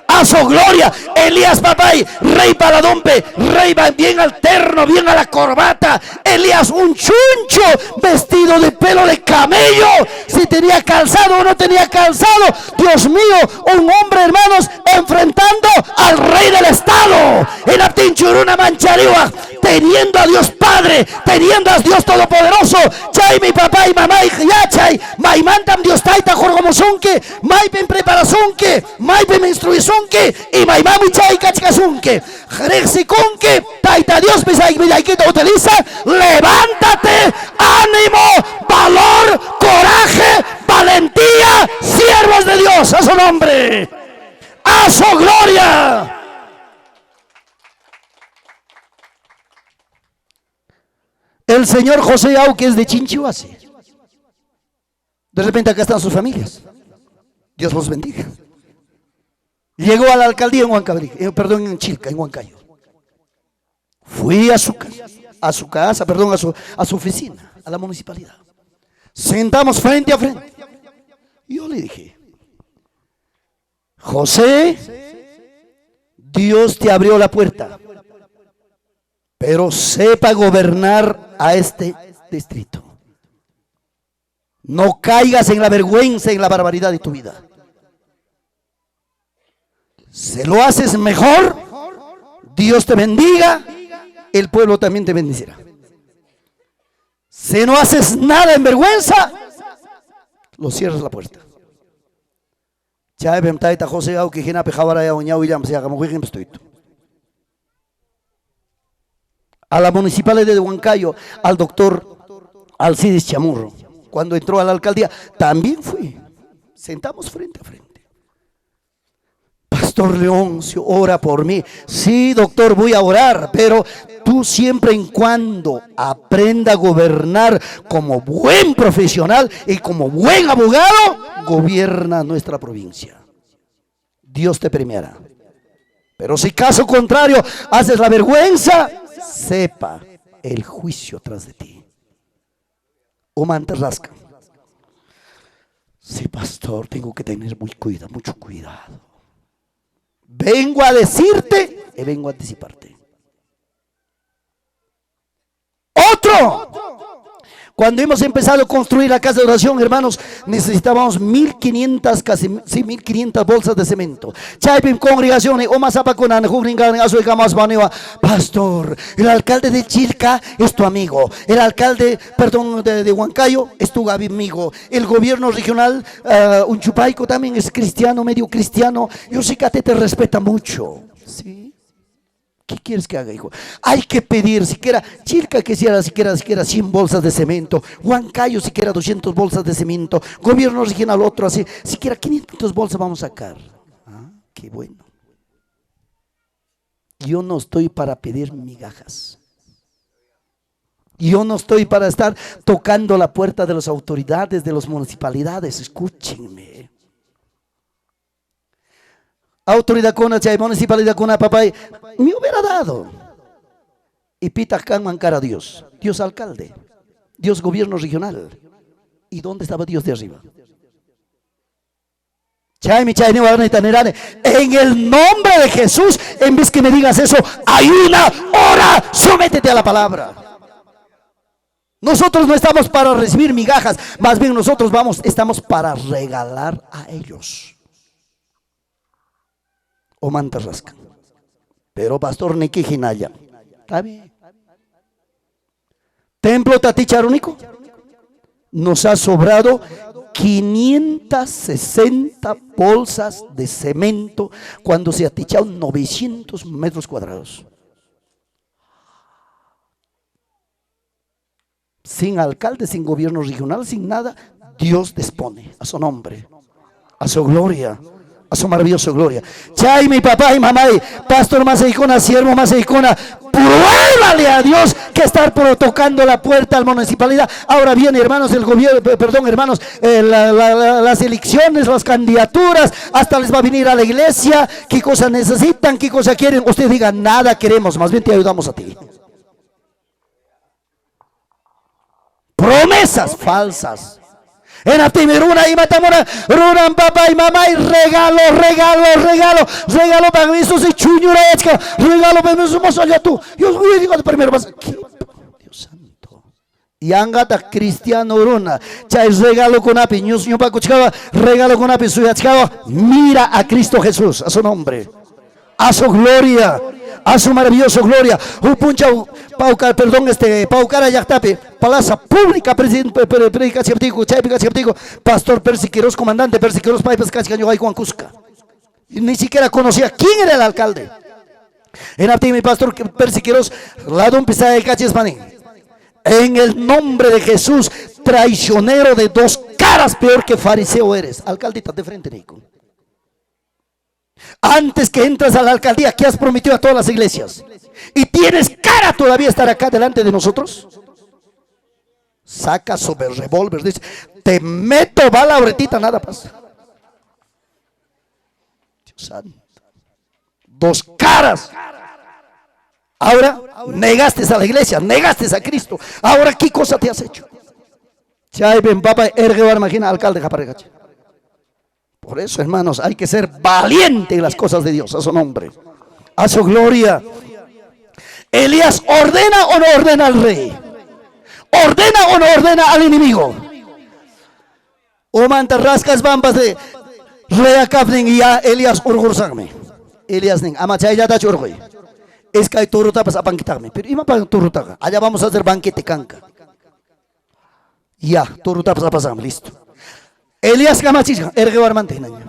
A su gloria, Elías papay, rey paladompe, rey bien alterno, bien a la corbata, Elías un chuncho, vestido de pelo de camello, si tenía calzado o no tenía calzado, Dios mío, un hombre hermanos, enfrentando al rey del estado, en Aptinchuruna Manchariwa, teniendo a Dios Padre, teniendo a Dios Todopoderoso, chay mi papá y mamá y yachay, maimantam Dios taita jorgomozunque, maipen preparasunque, maipen instruizunque, y maimami chay kachkasunque, jrexikunque, taita Dios que utiliza, levántate, ánimo, valor, coraje, valentía, siervos de Dios, a su nombre, a su gloria. El señor José Auque es de Chinchihuasi. De repente acá están sus familias. Dios los bendiga. Llegó a la alcaldía en Huancavelica, en Chilca, en Huancayo. Fui a su casa, a su oficina, a la municipalidad. Sentamos frente a frente. Yo le dije, José, Dios te abrió la puerta. pero sepa gobernar a este distrito. No caigas en la vergüenza, en la barbaridad de tu vida. Si lo haces mejor, Dios te bendiga, el pueblo también te bendecirá. Si no haces nada en vergüenza, lo cierras la puerta. A la municipalidad de Huancayo, al doctor Alcides Chamorro, cuando entró a la alcaldía, también fui. Sentamos frente a frente. Pastor Leoncio, ora por mí. Sí, doctor, voy a orar, pero tú siempre y cuando aprenda a gobernar como buen profesional y como buen abogado, gobierna nuestra provincia. Dios te premiará. Pero si caso contrario haces la vergüenza, sepa el juicio tras de ti. Oman Terrasca. Sí, pastor, tengo que tener mucho cuidado. Vengo a decirte y vengo a anticiparte. Otro. Cuando hemos empezado a construir la casa de oración, hermanos, necesitábamos 1.500, casi 1.500 bolsas de cemento. Chaipim congregaciones, pastor, el alcalde de Chilca es tu amigo, el alcalde, de Huancayo es tu amigo, el gobierno regional, Unchupaico también es cristiano, medio cristiano. Yo sé que a ti te respeta mucho, ¿sí? ¿Qué quieres que haga, hijo? Hay que pedir, siquiera, Chilca quisiera siquiera 100 bolsas de cemento, Huancayo siquiera 200 bolsas de cemento, gobierno regional otro así, siquiera 500 bolsas vamos a sacar. Ah, qué bueno. Yo no estoy para pedir migajas. Yo no estoy para estar tocando la puerta de las autoridades, de las municipalidades, escúchenme. Autoridad con la municipalidad con la papá, me hubiera dado. Y pita can cara a Dios, Dios alcalde, Dios gobierno regional. ¿Y dónde estaba Dios de arriba? En el nombre de Jesús, en vez que me digas eso, ayuna, ora, sométete a la palabra. Nosotros no estamos para recibir migajas, más bien nosotros estamos para regalar a ellos. O mantarrasca. Pero pastor Niki Jinaya. Está bien. Templo Taticharúnico. Nos ha sobrado 560 bolsas de cemento cuando se aticharon 900 metros cuadrados. Sin alcalde, sin gobierno regional, sin nada, Dios dispone a su nombre, a su gloria, a su maravillosa gloria. Chay, mi papá y mamá, pastor Maseicona, siervo Maseicona, pruébale a Dios que estar tocando la puerta a la municipalidad. Ahora viene, hermanos, el gobierno, perdón, hermanos, las elecciones, las candidaturas, hasta les va a venir a la iglesia. ¿Qué cosa necesitan? ¿Qué cosa quieren? Usted diga, nada queremos, más bien te ayudamos a ti. Promesas falsas. En Atimiruna y Matamora, Ruran papá y mamá, y regalo para mí, eso se chuñura, regalo para mí, somos allá tú. Yo digo de primero más. Dios santo. Y angata cristiano Runa, chay regalo con api, ñuño pa cuchcaba, regalo con api, mira a Cristo Jesús, a su nombre, a su gloria, a su maravillosa gloria. Paucara Yactape, Plaza Pública, predicación, pastor Persiqueros, comandante Persiqueros, Paipas, Cascaño, Juan Cusca. Ni siquiera conocía quién era el alcalde. En mi pastor Persiqueros, Ladón Pisada de Cachesmaní. En el nombre de Jesús, traicionero de dos caras, peor que fariseo eres. Alcaldita de frente, Nico. Antes que entras a la alcaldía, ¿qué has prometido a todas las iglesias? ¿Y tienes cara todavía estar acá delante de nosotros? Saca sobre el revólver, dice, te meto bala ahorita, nada pasa. Dios santo. Dos caras. Ahora negaste a la iglesia, negaste a Cristo. Ahora, ¿qué cosa te has hecho? Chay ben papa erguebar imagina alcalde japaregache. Por eso, hermanos, hay que ser valiente en las cosas de Dios, a su nombre, a su gloria. Elías ordena o no ordena al rey. Ordena o no ordena al enemigo. O manta rascas bambas de rey Acab y ya Elías urgursagme. Elías ning ama chaylata churgoy. Es que hay turuta pas apan quitarme. Pero ima para turuta. Allá vamos a hacer banquete canca. Ya, turuta pas apasam, listo. Elías kamachis ergevar mantenanya.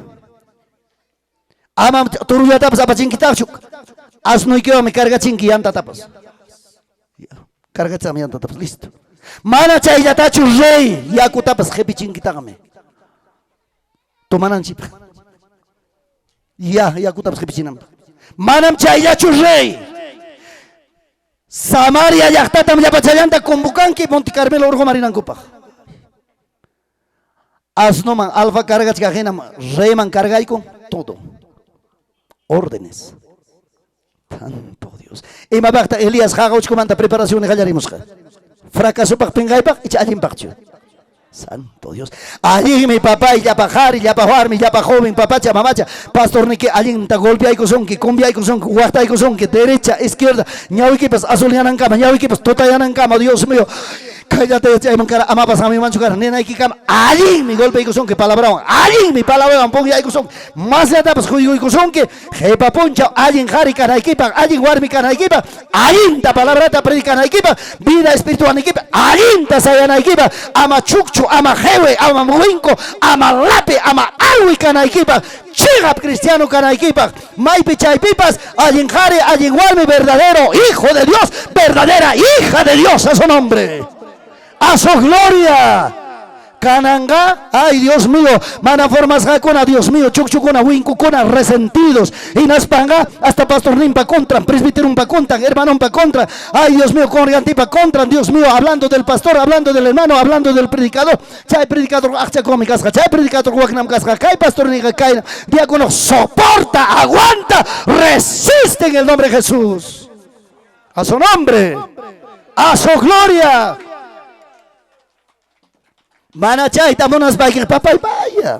Ama turuta pas apachin kitachuk. Asno ikeo me carga chinki yanta tapas. Carga cham yanta tapas, listo. Mana chaylata churrey ya kutapas jepi chinkitagme. Tomanan chip. Ya kutapas jepi chinam. Manam chaylla churrey. Samaria llaqtatam llapachallanta convocanki Monte Carmelo urgo marinankupaq. Asnoman alfa cargachka hinam reyman cargayku todo. Órdenes. Santo Dios. Ima baqta Elías haqawchkumanta preparación qallarimusqa. Fracasopaq pinqaypaq icha allinpaqchu. Santo Dios. Allí mi papá y ya pajar y ya pajarmi ya pa joven papacha mamacha pastor ni que allí ta golpea y son que cumbia y son que guata y son que derecha izquierda ñawi que pas azulianan cama ñawi que pas totayanan cama Dios mío. Cállate, cara, ama pasar mi mancho cara, nena, aquí cama, allí mi golpe y son que palabra, allí mi palabra, ponga y son, más de etapas, juego y son que, jepa poncha, allí jari cara equipa, allí guarmi cara equipa, allí ta palabra ta predican equipa, vida espiritual equipa, allí ta sayana equipa, ama chuchu, ama jewe, ama muinco, ama lape, ama alwi cara equipa, chigap cristiano cara equipa, maipi chay pipas, allí jari, allí guarmi verdadero, hijo de Dios, verdadera hija de Dios a su nombre. A su gloria. Cananga, ay Dios mío, mana formas jacona, Dios mío, chuchucona, wincucona, resentidos, y naspanga, hasta pastor nimpa contra, presbítero pa contra, hermano pa contra, ay Dios mío, congregante pa contra, Dios mío, hablando del pastor, hablando del hermano, hablando del predicador, chay predicador, accha cómicas, chay predicador, guacnam casca, chay pastor niga, chay, diácono, soporta, aguanta, resiste en el nombre de Jesús, a su nombre, a su gloria. Manachay, tamonas vaya, papá y vaya.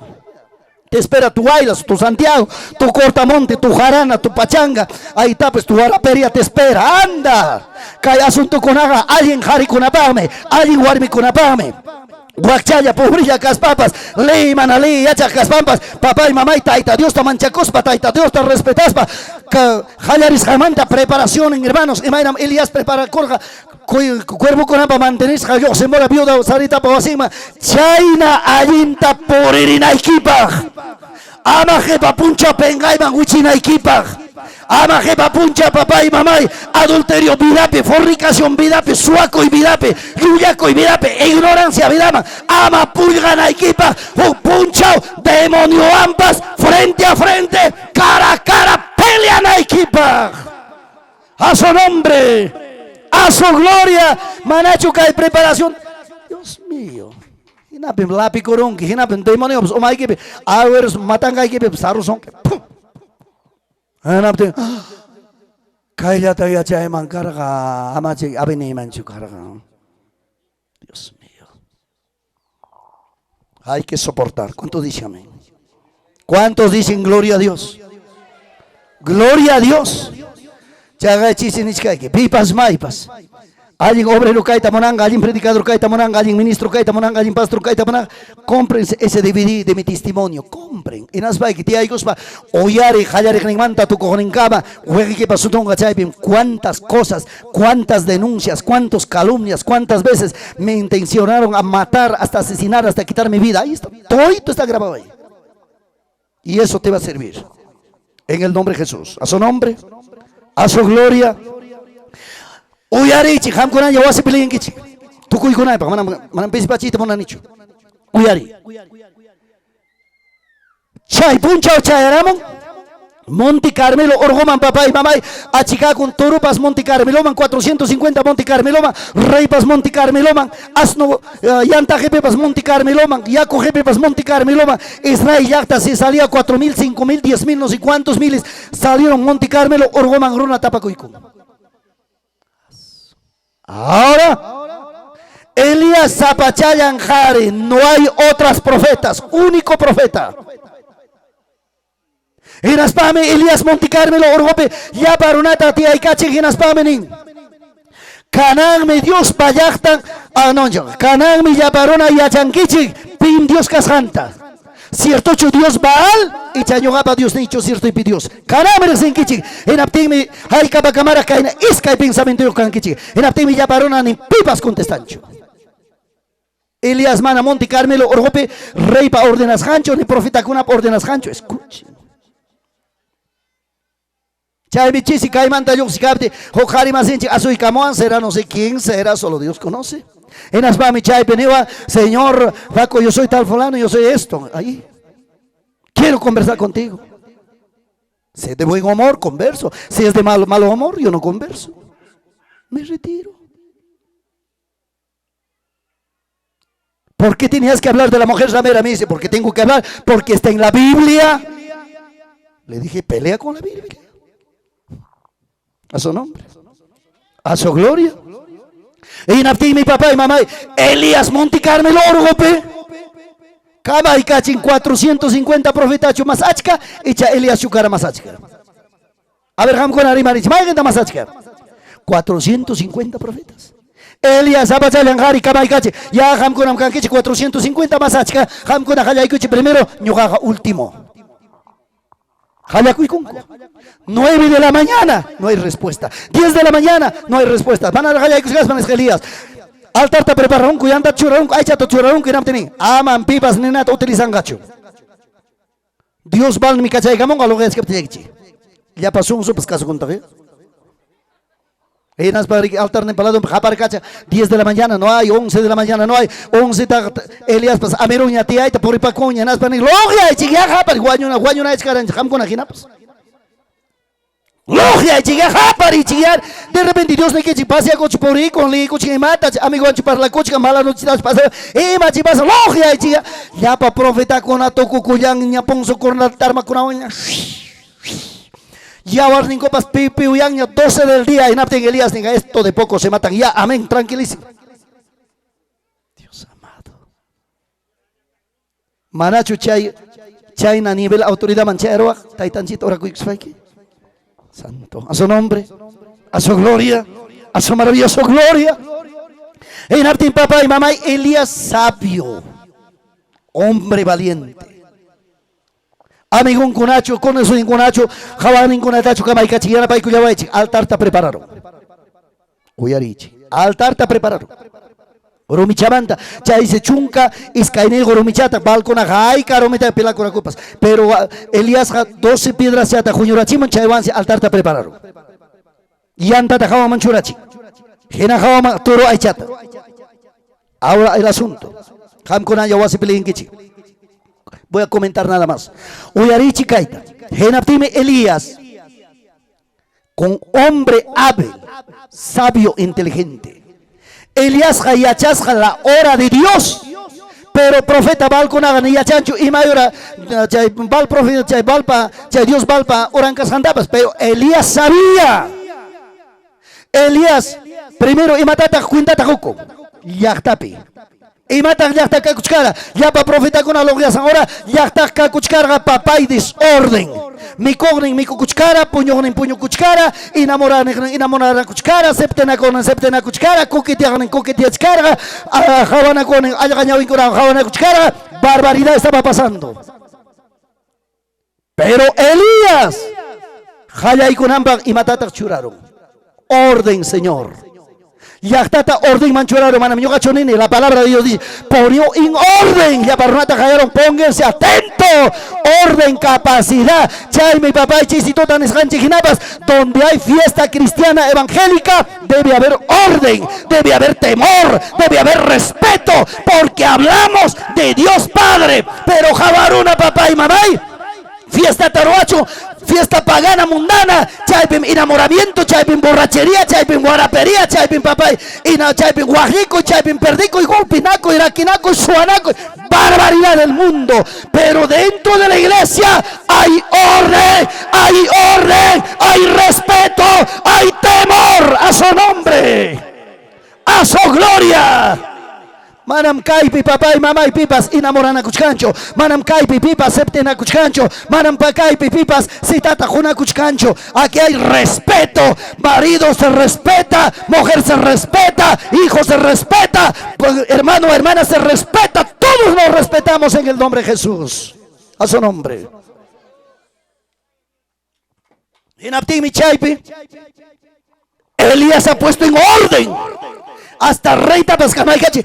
Te espera tu Ailas, tu Santiago, tu Cortamonte, tu Jarana, tu Pachanga. Ahí está, pues tu Araperia te espera. Anda. Kay asunto con haga, alguien jari con apame, alguien guarmi con apame. Guachaya, pobrilla, caspapas, ley, manalí, yacha, caspampas, papá y mamá y taita, Dios te manchacospa, taita, Dios te respetaspa, jayaris jamanta, preparación en hermanos, imainam Elías prepara, corja, cuervo con apa mantenéis, yo se mora viuda, sarita, pavasima, chaina, ayinta, por irina equipa, ama jepa puncha, pengaiman, huichina equipa. Ama jepa puncha papá y mamá, adulterio vidape, fornicación vidape, suaco y vidape, yuyaco y vidape, ignorancia vidama, ama pulgana equipa, punchao, demonio ambas, frente a frente, cara a cara, pelean a equipa. A su nombre, a su gloria, manachuca de preparación. Dios mío. Hinapim lapi korongki, hinapim demonio, o mai equipe, a ver, matanga equipe, sarusong. Anapte, kaya tayo chay man carga, amache abini man chu carga. Dios mío, hay que soportar. ¿Cuántos dicen amén? ¿Cuántos dicen gloria a Dios? Gloria a Dios. Chaga chisinisca que pipas maipas. Alguien obrero caita monanga, alguien predicador caita monanga, alguien ministro caita monanga, alguien pastor caita monanga. Compren ese DVD de mi testimonio, compren. En las bikes te hay cospa, oyare, jayare que manta tu cojon en cama, juegue que pasó tonga chaipim. Cuántas cosas, cuántas denuncias, cuántas calumnias, cuántas veces me intencionaron a matar, hasta asesinar, hasta quitar mi vida. Ahí está, todo esto está grabado ahí. Y eso te va a servir. En el nombre de Jesús, a su nombre, a su gloria. Uyari chi ham kuna yawa sipiling kichi tukuy kuna pa manam pesi pachita mona nicho uyari chay puncha chayaramon Monte Carmelo orgoman papá y mamá achica con torupas Monte Carmelo man 450 Monte Carmelo man reipas Monte Carmelo man asno yanta jepepas Monte Carmelo man yaco jepepas Monte Carmelo man Israel yacta se salía 4.000 5.000 10.000 no sé cuántos miles salieron Monte Carmelo orgoman runa tapacuico. Ahora, Elías Zapachayan Jare, no hay otras profetas, único profeta. En Aspame, Elías Monte Carmelo, Orgope, ya para una tatia y cache en Aspame. Cananme Dios payactan, no, cananme yaparona yachankichik, pim Dios casanta. Cierto chu Dios Baal, y chañogapa Dios nicho cierto y Dios. Cananme resenkichik, en aptimi, hay capacamara caina, isca y pensamiento yo cankichik, en aptimi yaparona ni pipas contestancho. Elías mana Monte Carmelo, orgope, rey pa ordenas hancho, ni profeta cuna pa ordenas hancho, escuche. Chay bichisi caimanta yo si capte, jojari masenchi, asoy camoan será no sé quién será, solo Dios conoce. En asba mi chay penewa, Señor, Paco, yo soy tal fulano, yo soy esto. Ahí. Quiero conversar contigo. Si es de buen humor, converso. Si es de malo humor, yo no converso. Me retiro. ¿Por qué tenías que hablar de la mujer ramera? Me dice, porque tengo que hablar, porque está en la Biblia. Le dije, pelea con la Biblia. A su nombre, a su gloria. Y Nafti, mi papá y mamá, Elías Monte Carmelo Orgope. Cama y cachin 450 profetas más achka, echa Elías Chukara más achka. A ver, Hamkon Arimarich, más achka. 450 profetas. Elías Abachaliangari, Cama y cachi, ya Hamkon Amkankichi 450 más achka, Hamkon Hayaikuchi primero, Ñugaga último. 9 de la mañana, no hay respuesta. 10 de la mañana, no hay respuesta. Van a van a Elías. Altar te prepararon, cuyanda churaron, hay chato churaron, que no tienen. Aman pipas, nena, utilizan gacho. Dios va mi cachay gamón a lo que es que te ya pasó un super caso con taje. Enas para altar ne palado, japar cacha. 10 de la mañana no hay, 11 de la mañana no hay, 11 Elías pas ameruña tía ita por ipacoña, nas para ni logia y chigia japar, guaño na escaran, jam con ajinaps. Logia y chigia japar y chigar. De repente Dios ne que chi pase a coche por ahí con li coche mata, amigo anchi para la coche mala noche das pasa. Machi pasa logia y chiga. Ya pa profeta con atoco cuyang nya ponso con la tarma con aña. Ya warning copas pipi uyangnya 12 del día y napten Elías diga esto de poco se matan ya, amén, tranquilísimo. Dios amado. Manachu chay na nivel autoridad manchero, taitancito ora kuixfaiki. Santo, a su nombre, a su gloria, a su maravillosa gloria. En napten papá y mamá Elías sabio, hombre valiente. Amigo un cunacho, con eso un cunacho, jaban un cunatacho, cama y cachillana para cuyabachi, altar te prepararon. Uyarichi, altar te prepararon. Romichamanta, chay se chunca, iscainego romichata, balcona, hay caromita de pela con copas. Pero Elías 12 piedras chata, juñurachimon, chaywansi, altar te prepararon. Yanta te java manchurachi, jena java toro ay chata. Ahora el asunto, ham con ayawasi pelinkichi. Voy a comentar nada más. Uyarichi Kaita, Genaptime Elías, con hombre hábil, sabio, inteligente. Elías hayachasja la hora de Dios, pero profeta Balconagan y Yachancho y Mayora, Bal profeta, Chay Balpa, Chay Dios Balpa, Orancas Handapas, pero Elías sabía. Elías, primero, y matata Quintata Juco, Yachtapi. Y mata ya está cacuchcara, ya para profeta con alogias ahora, ya está cacuchcara, papá y desorden. Mi cognen, mi cuchcara, puño en puño cuchcara, enamorar cuchcara, septena cuchcara, coquetean cuchara, jabana con algañao y coran, jabana cuchara, barbaridad estaba pasando. Pero Elías, jaya y con ambas y matata churaron. Orden, Señor. Yachtata orden manchuraro manamio gachonini, la palabra de Dios dice, ponió en orden, ya para nata cayeron, pónganse atento, orden, capacidad, chay mi papá y chisito tan escanchiginapas, donde hay fiesta cristiana evangélica, debe haber orden, debe haber temor, debe haber respeto, porque hablamos de Dios Padre, pero jabaruna papá y mamá, fiesta taroacho, fiesta pagana mundana, chaypim enamoramiento, chaypim borrachería, chaypim guarapería, chaypim papay, chaypim guajico, chaypim perdico y golpinaco, iraquinaco y suanaco, barbaridad del mundo. Pero dentro de la iglesia hay orden, hay respeto, hay temor a su nombre, a su gloria. manam kaypi papá y mamá y pipas enamorana kuchkancho, manam kaypi pipas septena kuchkancho, manam kaypi pipas sitata juna kuchkancho. Aquí hay respeto, marido se respeta, mujer se respeta, hijo se respeta, hermano, hermana se respeta, todos nos respetamos en el nombre de Jesús, a su nombre. En Aptimi Chaipi, Elías ha puesto en orden. Hasta rey Tapascamaicachi,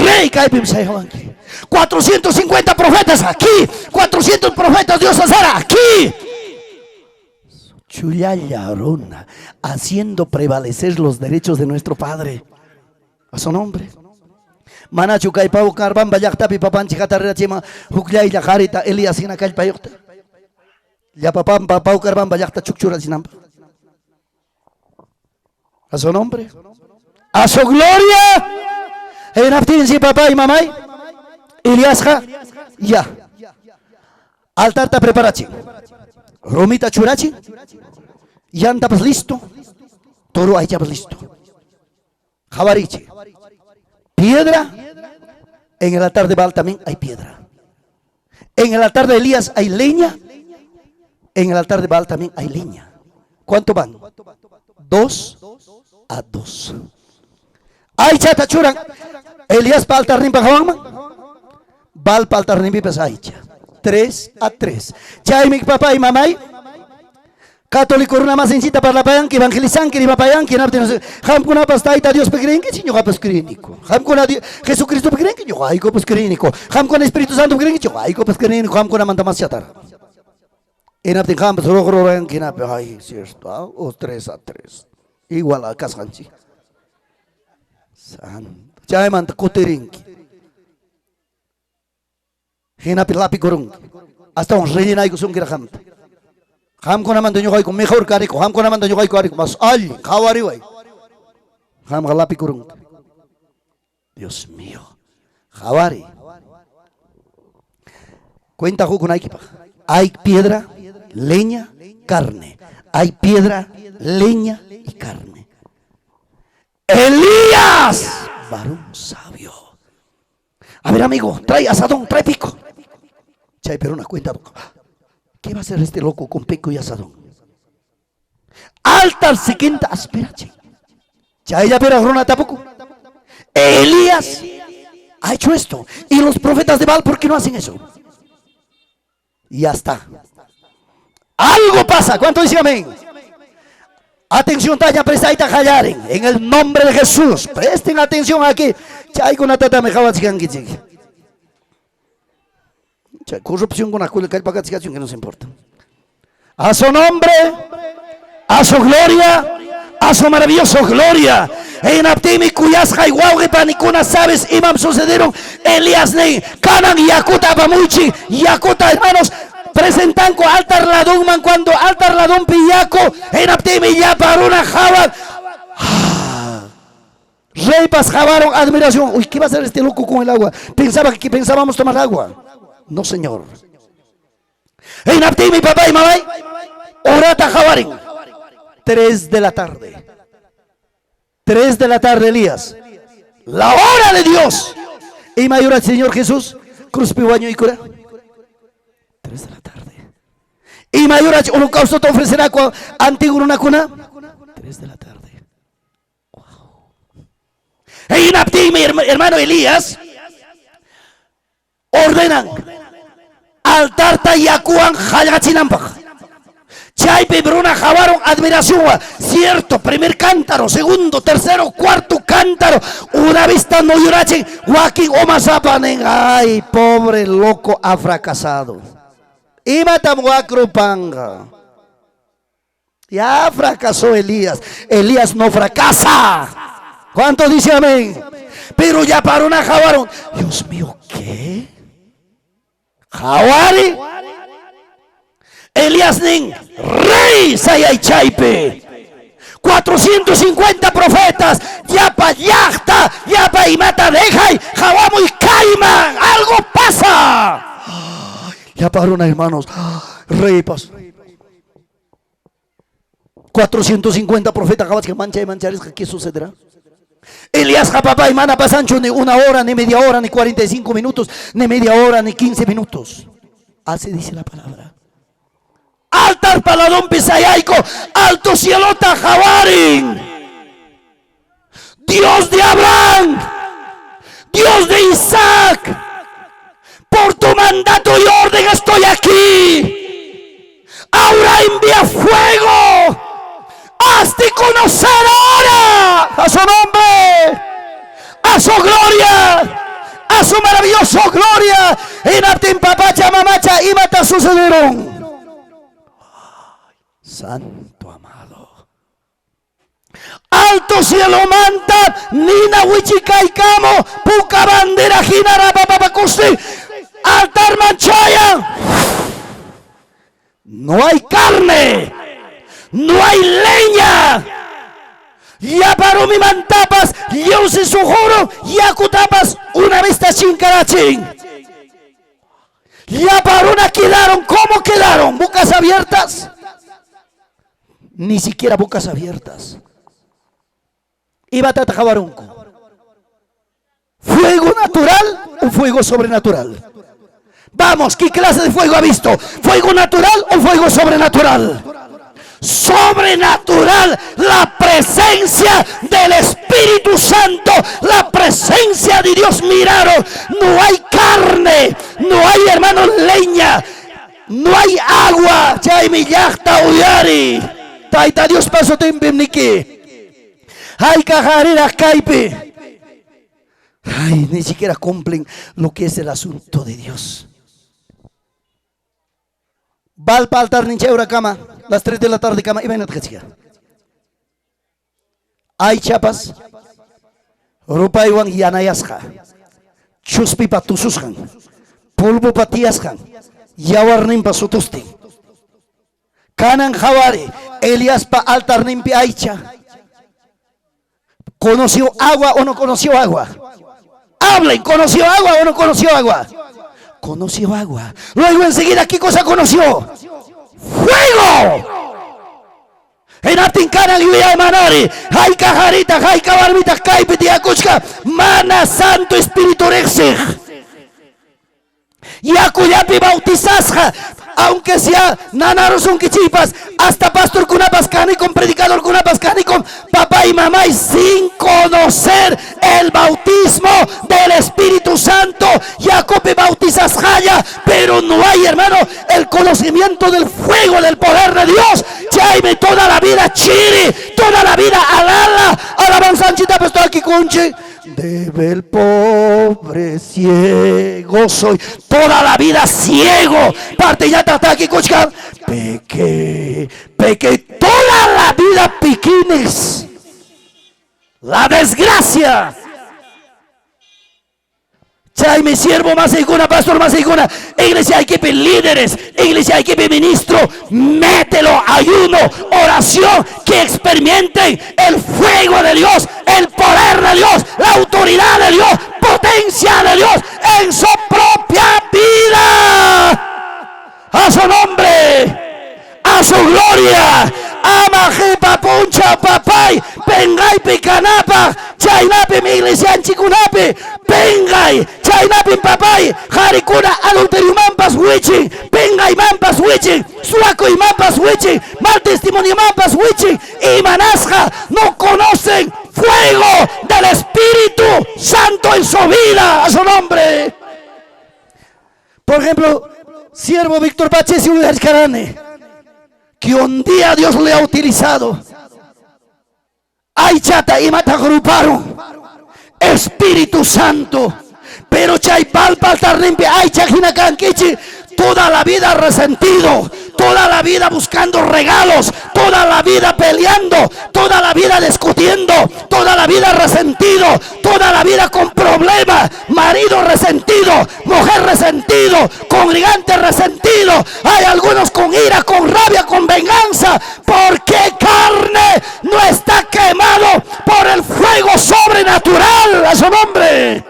rey Caipim Sayawanki. 450 profetas aquí, 400 profetas Dios hará aquí. Chuyallarona, haciendo prevalecer los derechos de nuestro Padre. A su nombre. Manachu Caipau Carban Bayaktapi Papanchi Catarrachima, Juclay la Jarita, Elías en aquel payocta. Ya papá Pau Carban Bayakta Chuchura Sinampa. A su nombre. A su gloria. En Aftin, si papá y mamá. Iliasja. Ya. Altar ta preparachi. Romita churachi. Ya andas listo. Toro ahí ya listo. Javarichi. Piedra. En el altar de Baal también hay piedra. En el altar de Elías hay leña. En el altar de Baal también hay leña. ¿Cuánto van? 2 a 2. Ay chata churan. Elías para altar rimpa jawama. Baal para altar rimpa pesaicha. 3 a 3. Chay mi papá y mamá. Católico una más sencita para la payan que evangelizan que iba payan que napte no sé. Ham kuna pastaita Dios pegren que señor pues clínico. Ham kuna Jesucristo pegren que yo ay pues clínico. Ham kuna Espíritu Santo pegren que yo ay pues clínico. Ham kuna manta más chatar. En napte ham pues rogan que napte ay cierto. O 3 a 3. Igual a Casganchi. Santo. Chay manta coterinki. Hina pilapi corung. Hasta un rellena y kusung kiraham. Ham ko naman doon yung mejor kariko. Ham ko naman doon yung kariko. Mas ali, kawari way. Ham galapi kurung. Dios mío. Kawari. Cuenta con hay hay piedra, leña, carne. Hay piedra, leña y carne. Elías, varón sabio. A ver, amigo, trae asadón, trae pico. Chay, pero una cuenta. ¿Qué va a hacer este loco con pico y asadón? Altar siguiente, espérate. Ya ella verá Rona tampoco. Elías ha hecho esto. Y los profetas de Baal, ¿por qué no hacen eso? Y ya está. Algo pasa. ¿Cuánto dicen amén? Atención, talla, presta y tajallaren. En el nombre de Jesús. Presten atención aquí. Chay con la tata me java chicanguichi. Corrupción con la cual que no se importa. A su nombre, a su gloria, a su maravillosa gloria. En Aptimi, cuyas jaihuague panicuna sabes, imam sucedieron Elías Ney, Canan y Yakuta Bamuchi, Yakuta hermanos. Presentan con altar ladón man cuando altar ladón pillaco en Aptimi ya para una java. Reipas javaron admiración. Uy, ¿qué va a hacer este loco con el agua? Pensábamos tomar agua. No, señor. En Aptimi, papá y mamá, orata javarin. 3 de la tarde. 3 de la tarde, Elías. La hora de Dios. Y mayor al Señor Jesús, cruz pibaño y cura. 3 de la tarde. Y mayor al holocausto te ofrecerá antiguo una cuna. 3 de la tarde. Wow. En Aptimi, hermano Elías, ordenan. Altar tayakuan jayachinampa. Chaype bruna javaron admiración. Cierto, primer cántaro, segundo, tercero, cuarto cántaro. Una vista no llorachen. Joaquín Omazapanen. Ay, pobre loco ha fracasado. Y matamuacrupanga. Ya fracasó Elías. Elías no fracasa. ¿Cuánto dice amén? Pero ya para una javaron. Dios mío, ¿qué? Jawari Elías Nin, rey Sayay Chaipe, 450 profetas, Yapa Yachta, Yapa y Mata Dejay, Jawamo y Caiman, algo pasa. Ya pararon hermanos, rey pas. 450 profetas, Jabas que mancha y manchares, ¿qué sucederá? Elías papá y mana pasancho ni una hora, ni media hora, ni 45 minutos, ni media hora, ni 15 minutos. Así dice la palabra. Altar paladón pisayaico, alto cielota jabarin. Dios de Abraham, Dios de Isaac, por tu mandato y orden estoy aquí. Ahora envía fuego. Hazte conocer ahora a su nombre, a su gloria, a su maravillosa gloria. En Artín papacha mamacha y mata sucedieron. Santo amado. Alto cielo manta, nina huichicaicamo, puca bandera jinara papapacusti, altar manchaya. No hay carne, no hay leña. Ya paró mi mantapas, yo se sujuro, ya cutapas una vista chincarachín. Ya paró una quedaron, ¿cómo quedaron? ¿Bocas abiertas? Ni siquiera bocas abiertas. Iba a tatajabarunco. ¿Fuego natural o fuego sobrenatural? Vamos, ¿qué clase de fuego ha visto? ¿Fuego natural o fuego sobrenatural? Sobrenatural, la presencia del Espíritu Santo, la presencia de Dios. Miraron, no hay carne, no hay, hermano, leña, no hay agua. Chay mi yachta uyari. Taita Dios paso tembemniki. Ay, cajarera caipe. Ay, ni siquiera cumplen lo que es el asunto de Dios. Valpa altar nincheura cama, las 3 de la tarde cama, y ven a tjechiga. Hay chapas, rupa iwan yanayasja, chuspi pa tususjan, pulpo pa tiasjan, yawarnim pa sutusti. Kanan jawari, Elías pa altar nimpi aicha. ¿Conoció agua o no conoció agua? Hablen, ¿conoció agua o no conoció agua? Conoció agua. Luego enseguida, ¿qué cosa conoció? ¡Fuego! En Atincana, Guía de Manari, hay cajarita, hay cabarmita, caipeti, acuchca, mana santo espíritu rexig. Yacuyapi bautizasja, aunque sea nanarosun kichipas, hasta pastor kunapas con predicador kunapas con papá y mamá, y sin conocer el bautismo del Espíritu Santo, Jacobi bautizasjaya, pero no hay, hermano, el conocimiento del fuego, del poder de Dios. Chaime toda la vida chiri, toda la vida alala, alabanzanchita pastor aquí conche. Debe el pobre ciego soy, toda la vida ciego, parte ya está aquí cochcar, peque, toda la vida piquines, la desgracia. Chay mi siervo más iguna, pastor más iguna, iglesia hay que ver líderes, iglesia hay que ver ministro, mételo, ayuno, oración, que experimenten el fuego de Dios, el poder de Dios, la autoridad de Dios, potencia de Dios en su propia vida. A su nombre, a su gloria. Amaje papuncha papay, pengay picanapa, chaynape mi iglesia anchikunape, pengay, chaynape papay, harikuna adulterio mampas wiching, pengay mampas wiching, suaco y mampas wiching, mal testimonio mampas wiching, y manasja no conocen fuego del Espíritu Santo en su vida. A su nombre. Por ejemplo, siervo Víctor Paches y Udarcarane, que un día Dios le ha utilizado. Ay chata y mata agruparon Espíritu Santo, pero chay palpa limpia, ay chajina canquichi, toda la vida resentido, toda la vida buscando regalos, toda la vida peleando, toda la vida discutiendo, toda la vida resentido, toda la vida con problemas, marido resentido, mujer resentido, congregante resentido, hay algunos con ira, con rabia, con venganza, porque carne no está quemado por el fuego sobrenatural. A su nombre,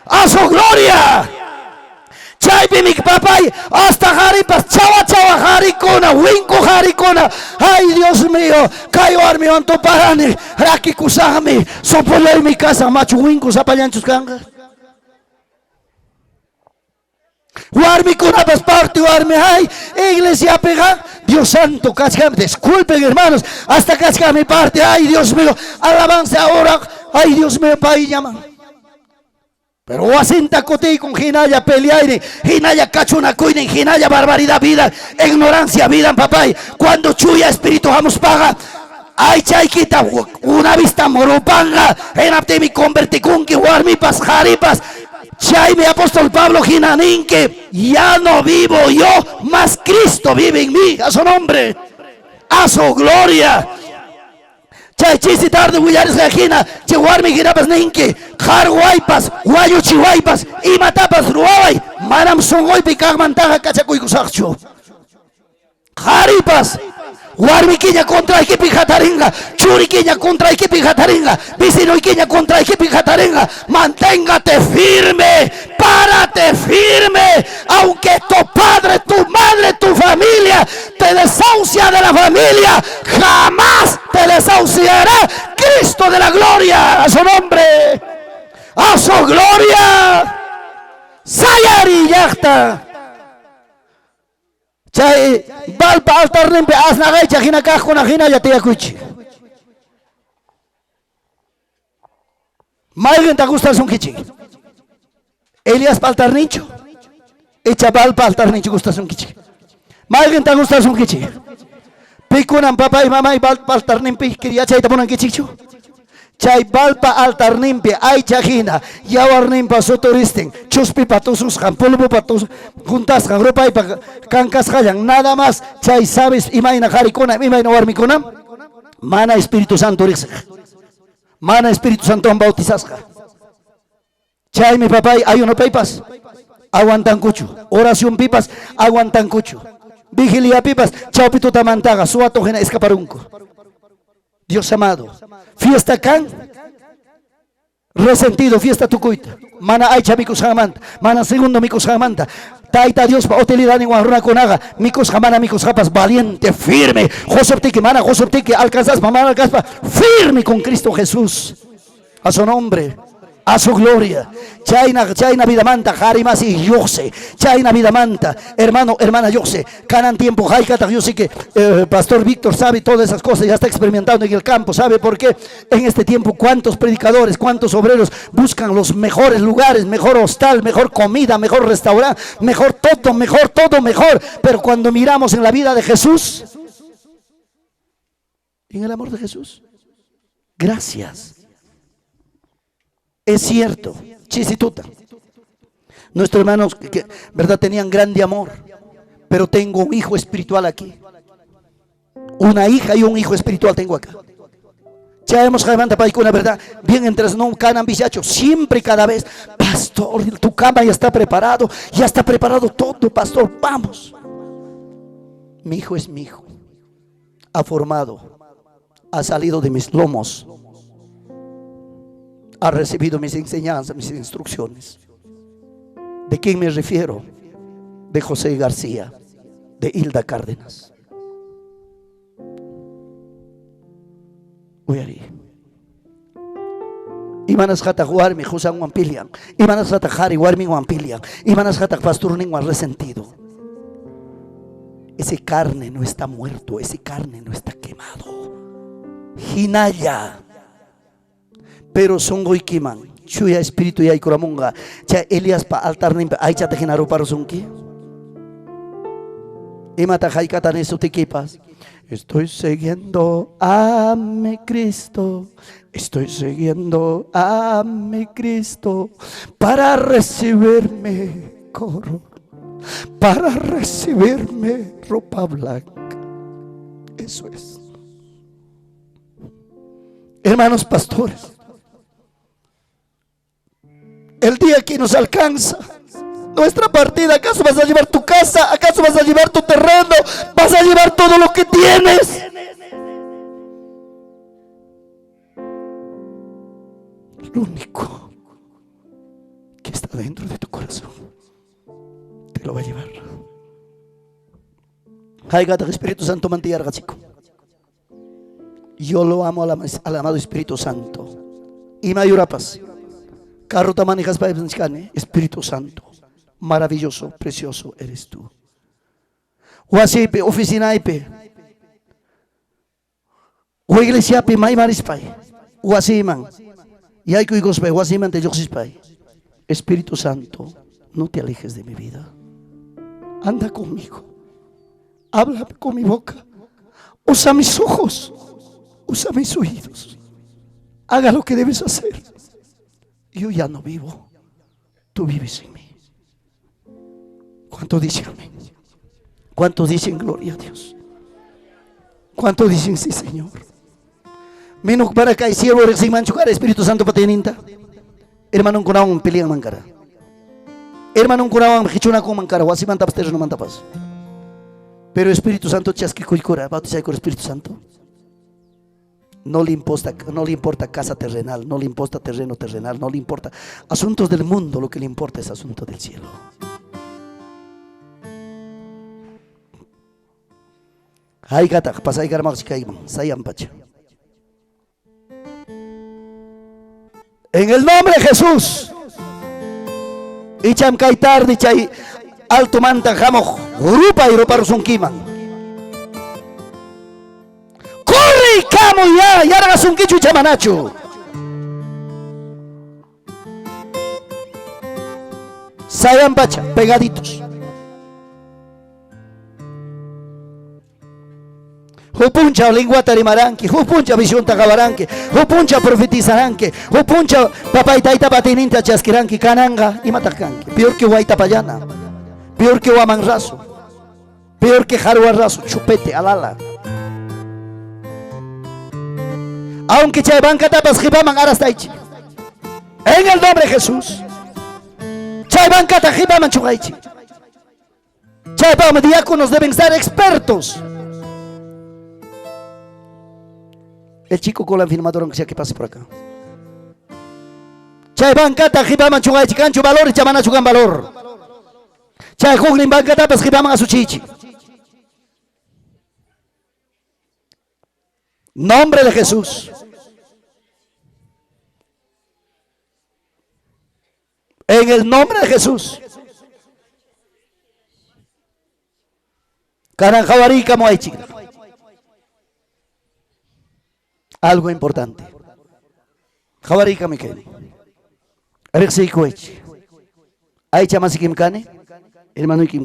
a su gloria. Chaypi mi papay hasta jaripas chawa chawa haricona, winco haricona. Ay, Dios mío, cayo armi anto parane, raki kusami, sopolay mi casa, macho winco zapayanchus kanga. Warmi kunapas parte, warmi, ay, iglesia pega. Dios santo, cascame, disculpen hermanos, hasta cascame parte, ay Dios mío, alabanza ahora, ay Dios mío, país llaman. Pero asinta cote con ginaya peleaire, ginaya cachuna cuine, ginaya barbaridad vida, ignorancia vida, papá. Cuando chuya espíritu vamos paga. Ay chayquita, una vista moropanga, en aptemi converti con que warmipas, jaripas. Chay mi apóstol Pablo Ginaninque, ya no vivo yo, mas Cristo vive en mí, a su nombre, a su gloria. Chay chisi tarde huyares gajina, chihuarmi girapas ninque, jar guaypas, guayo chihuaypas, y matapas ruay, manam songoy picag mantaja cachacuy kusakcho. Jaripas. Warmiquiña contra equipi jataringa, churiquiña contra equipi jataringa, vicinoiquiña contra equipi jataringa. Manténgate firme, párate firme, aunque tu padre, tu madre, tu familia te desahucia de la familia, jamás te desahuciará Cristo de la gloria, a su nombre, a su gloria. Sayari yachta. Chay balpa altar nimpe asnagay chajina kajkuna hina yatiyakuchi. Maygen ta gusta son kichi. Elias paltar nicho. Echa balpa altar nicho gusta son kichi. Maygen ta gusta son kichi. Pikunan papá y mamá y balpa altar nimpe quería chay ta ponan kichicho. Chay balpa altar nimpe ay chajina yawar nimpa sotoristen chuspi patusus jampulbu patus juntas ropa y cancas hayan nada más chay sabes imaina jaricona imaina warmicona mana Espíritu Santo rixen mana Espíritu Santo han bautizasca chay mi papá ayuno pipas aguantan cucho oración pipas aguantan cucho vigilia pipas chao pituta mantaga suatojena escaparunco. Dios amado, fiesta can, resentido, fiesta tucuita, mana aicha micos jamanta, mana segundo micos jamanta, taita Dios pa hotelidad en guarruna conaga, micos jamana micos japas, valiente, firme, josoptique, mana josoptique, alcanzas, mamá alcanzas, firme con Cristo Jesús, a su nombre. A su gloria. Chayna vida manta, Harimasi Yose. Chayna vida manta, hermano, hermana Yose. Canan tiempo, Haikata, yo sé que Pastor Víctor sabe todas esas cosas, ya está experimentando en el campo. ¿Sabe por qué? En este tiempo, cuántos predicadores, cuántos obreros buscan los mejores lugares, mejor hostal, mejor comida, mejor restaurante, mejor todo, mejor todo, mejor. Pero cuando miramos en la vida de Jesús, en el amor de Jesús, gracias. Es cierto, chisituta. Nuestros hermanos, que verdad tenían grande amor, pero tengo un hijo espiritual aquí. Una hija y un hijo espiritual tengo acá. Ya hemos levantado para una verdad, bien entre no canan bichacho, siempre y cada vez, pastor, tu cama ya está preparado todo, pastor, vamos. Mi hijo es mi hijo, ha formado, ha salido de mis lomos. Ha recibido mis enseñanzas, mis instrucciones. ¿De quién me refiero? De José García, de Hilda Cárdenas. Uyari. Imanas jata juarmi Jusan Wampilian. Imanas jata jari warmi Wampilian. Imanas jata pasturning wan resentido. Ese carne no está muerto, ese carne no está quemado. Hinaya. Pero son goikiman, chuya espíritu ya ikoramunga, cha Elias pa altar nimpa, ay cha tejenaru para sunki. Imata jaikata nesu tikipas. Estoy siguiendo a mi Cristo, estoy siguiendo a mi Cristo para recibirme coro, para recibirme ropa blanca. Eso es. Hermanos pastores, el día que nos alcanza nuestra partida, ¿acaso vas a llevar tu casa? ¿Acaso vas a llevar tu terreno? ¿Vas a llevar todo lo que tienes? Lo único que está dentro de tu corazón te lo va a llevar. Haigata Espíritu Santo mantiyar chico. Yo lo amo al amado Espíritu Santo. Y mayurapas. Carro manejas para Espíritu Santo. Maravilloso, precioso eres tú. Wasipe, oficina ipe. O iglesia pe mai marispai. Wasiman. Y hay que gospe, wasiman te yoxispai. Espíritu Santo, no te alejes de mi vida. Anda conmigo. Habla con mi boca. Usa mis ojos. Usa mis oídos. Haga lo que debes hacer. Yo ya no vivo. Tú vives en mí. ¿Cuánto dicen amén? ¿Cuánto dicen gloria a Dios? ¿Cuánto dicen sí, Señor? Menos para que siervo recién manchucar Espíritu Santo patininta. Hermano kunawang piliang mangkara. Hermano kunawang hichuna con mangkara. Wasi mantapas teres no mantapas. Pero Espíritu Santo chasqui cuicura. Bautizar con Espíritu Santo. No le importa casa terrenal, no le importa terreno terrenal, no le importa asuntos del mundo, lo que le importa es asunto del cielo. Hay gata, pasay garmax kaiman, sayan pacha. En el nombre de Jesús. Icham kaitar dichay alto manta jamo grupa y roparos un kiman. Corre camo ya hagas un quichu chamanacho. Sayan pacha, pegaditos. Hupuncha lengua tarimaranque, hupuncha visión tagabaranque, hupuncha profetizaranque, hupuncha papá y taita patininta chasquiranque, cananga y matacanque. Peor que Guaitapayana, peor que Huamanrazo, peor que Jaruarrazo, chupete, alala. Aunque chaybanca tapas jibaman arastaichi. En el nombre de Jesús. Chaybanca tajibaman chugaichi. Chaybam diáconos deben ser expertos. El chico con la filmadora que sea que pase por acá. Chaybanca tajibaman chugaichi cancho valor y chamana chugan valor. Chay juglin banca tapas jibaman a su chichi. Nombre de Jesús. En el nombre de Jesús. Caranjabarika moaichi. Algo importante. Jabarika me quede. Arexei coechi. Hay chamas y kimkane. Hermano y kimkane.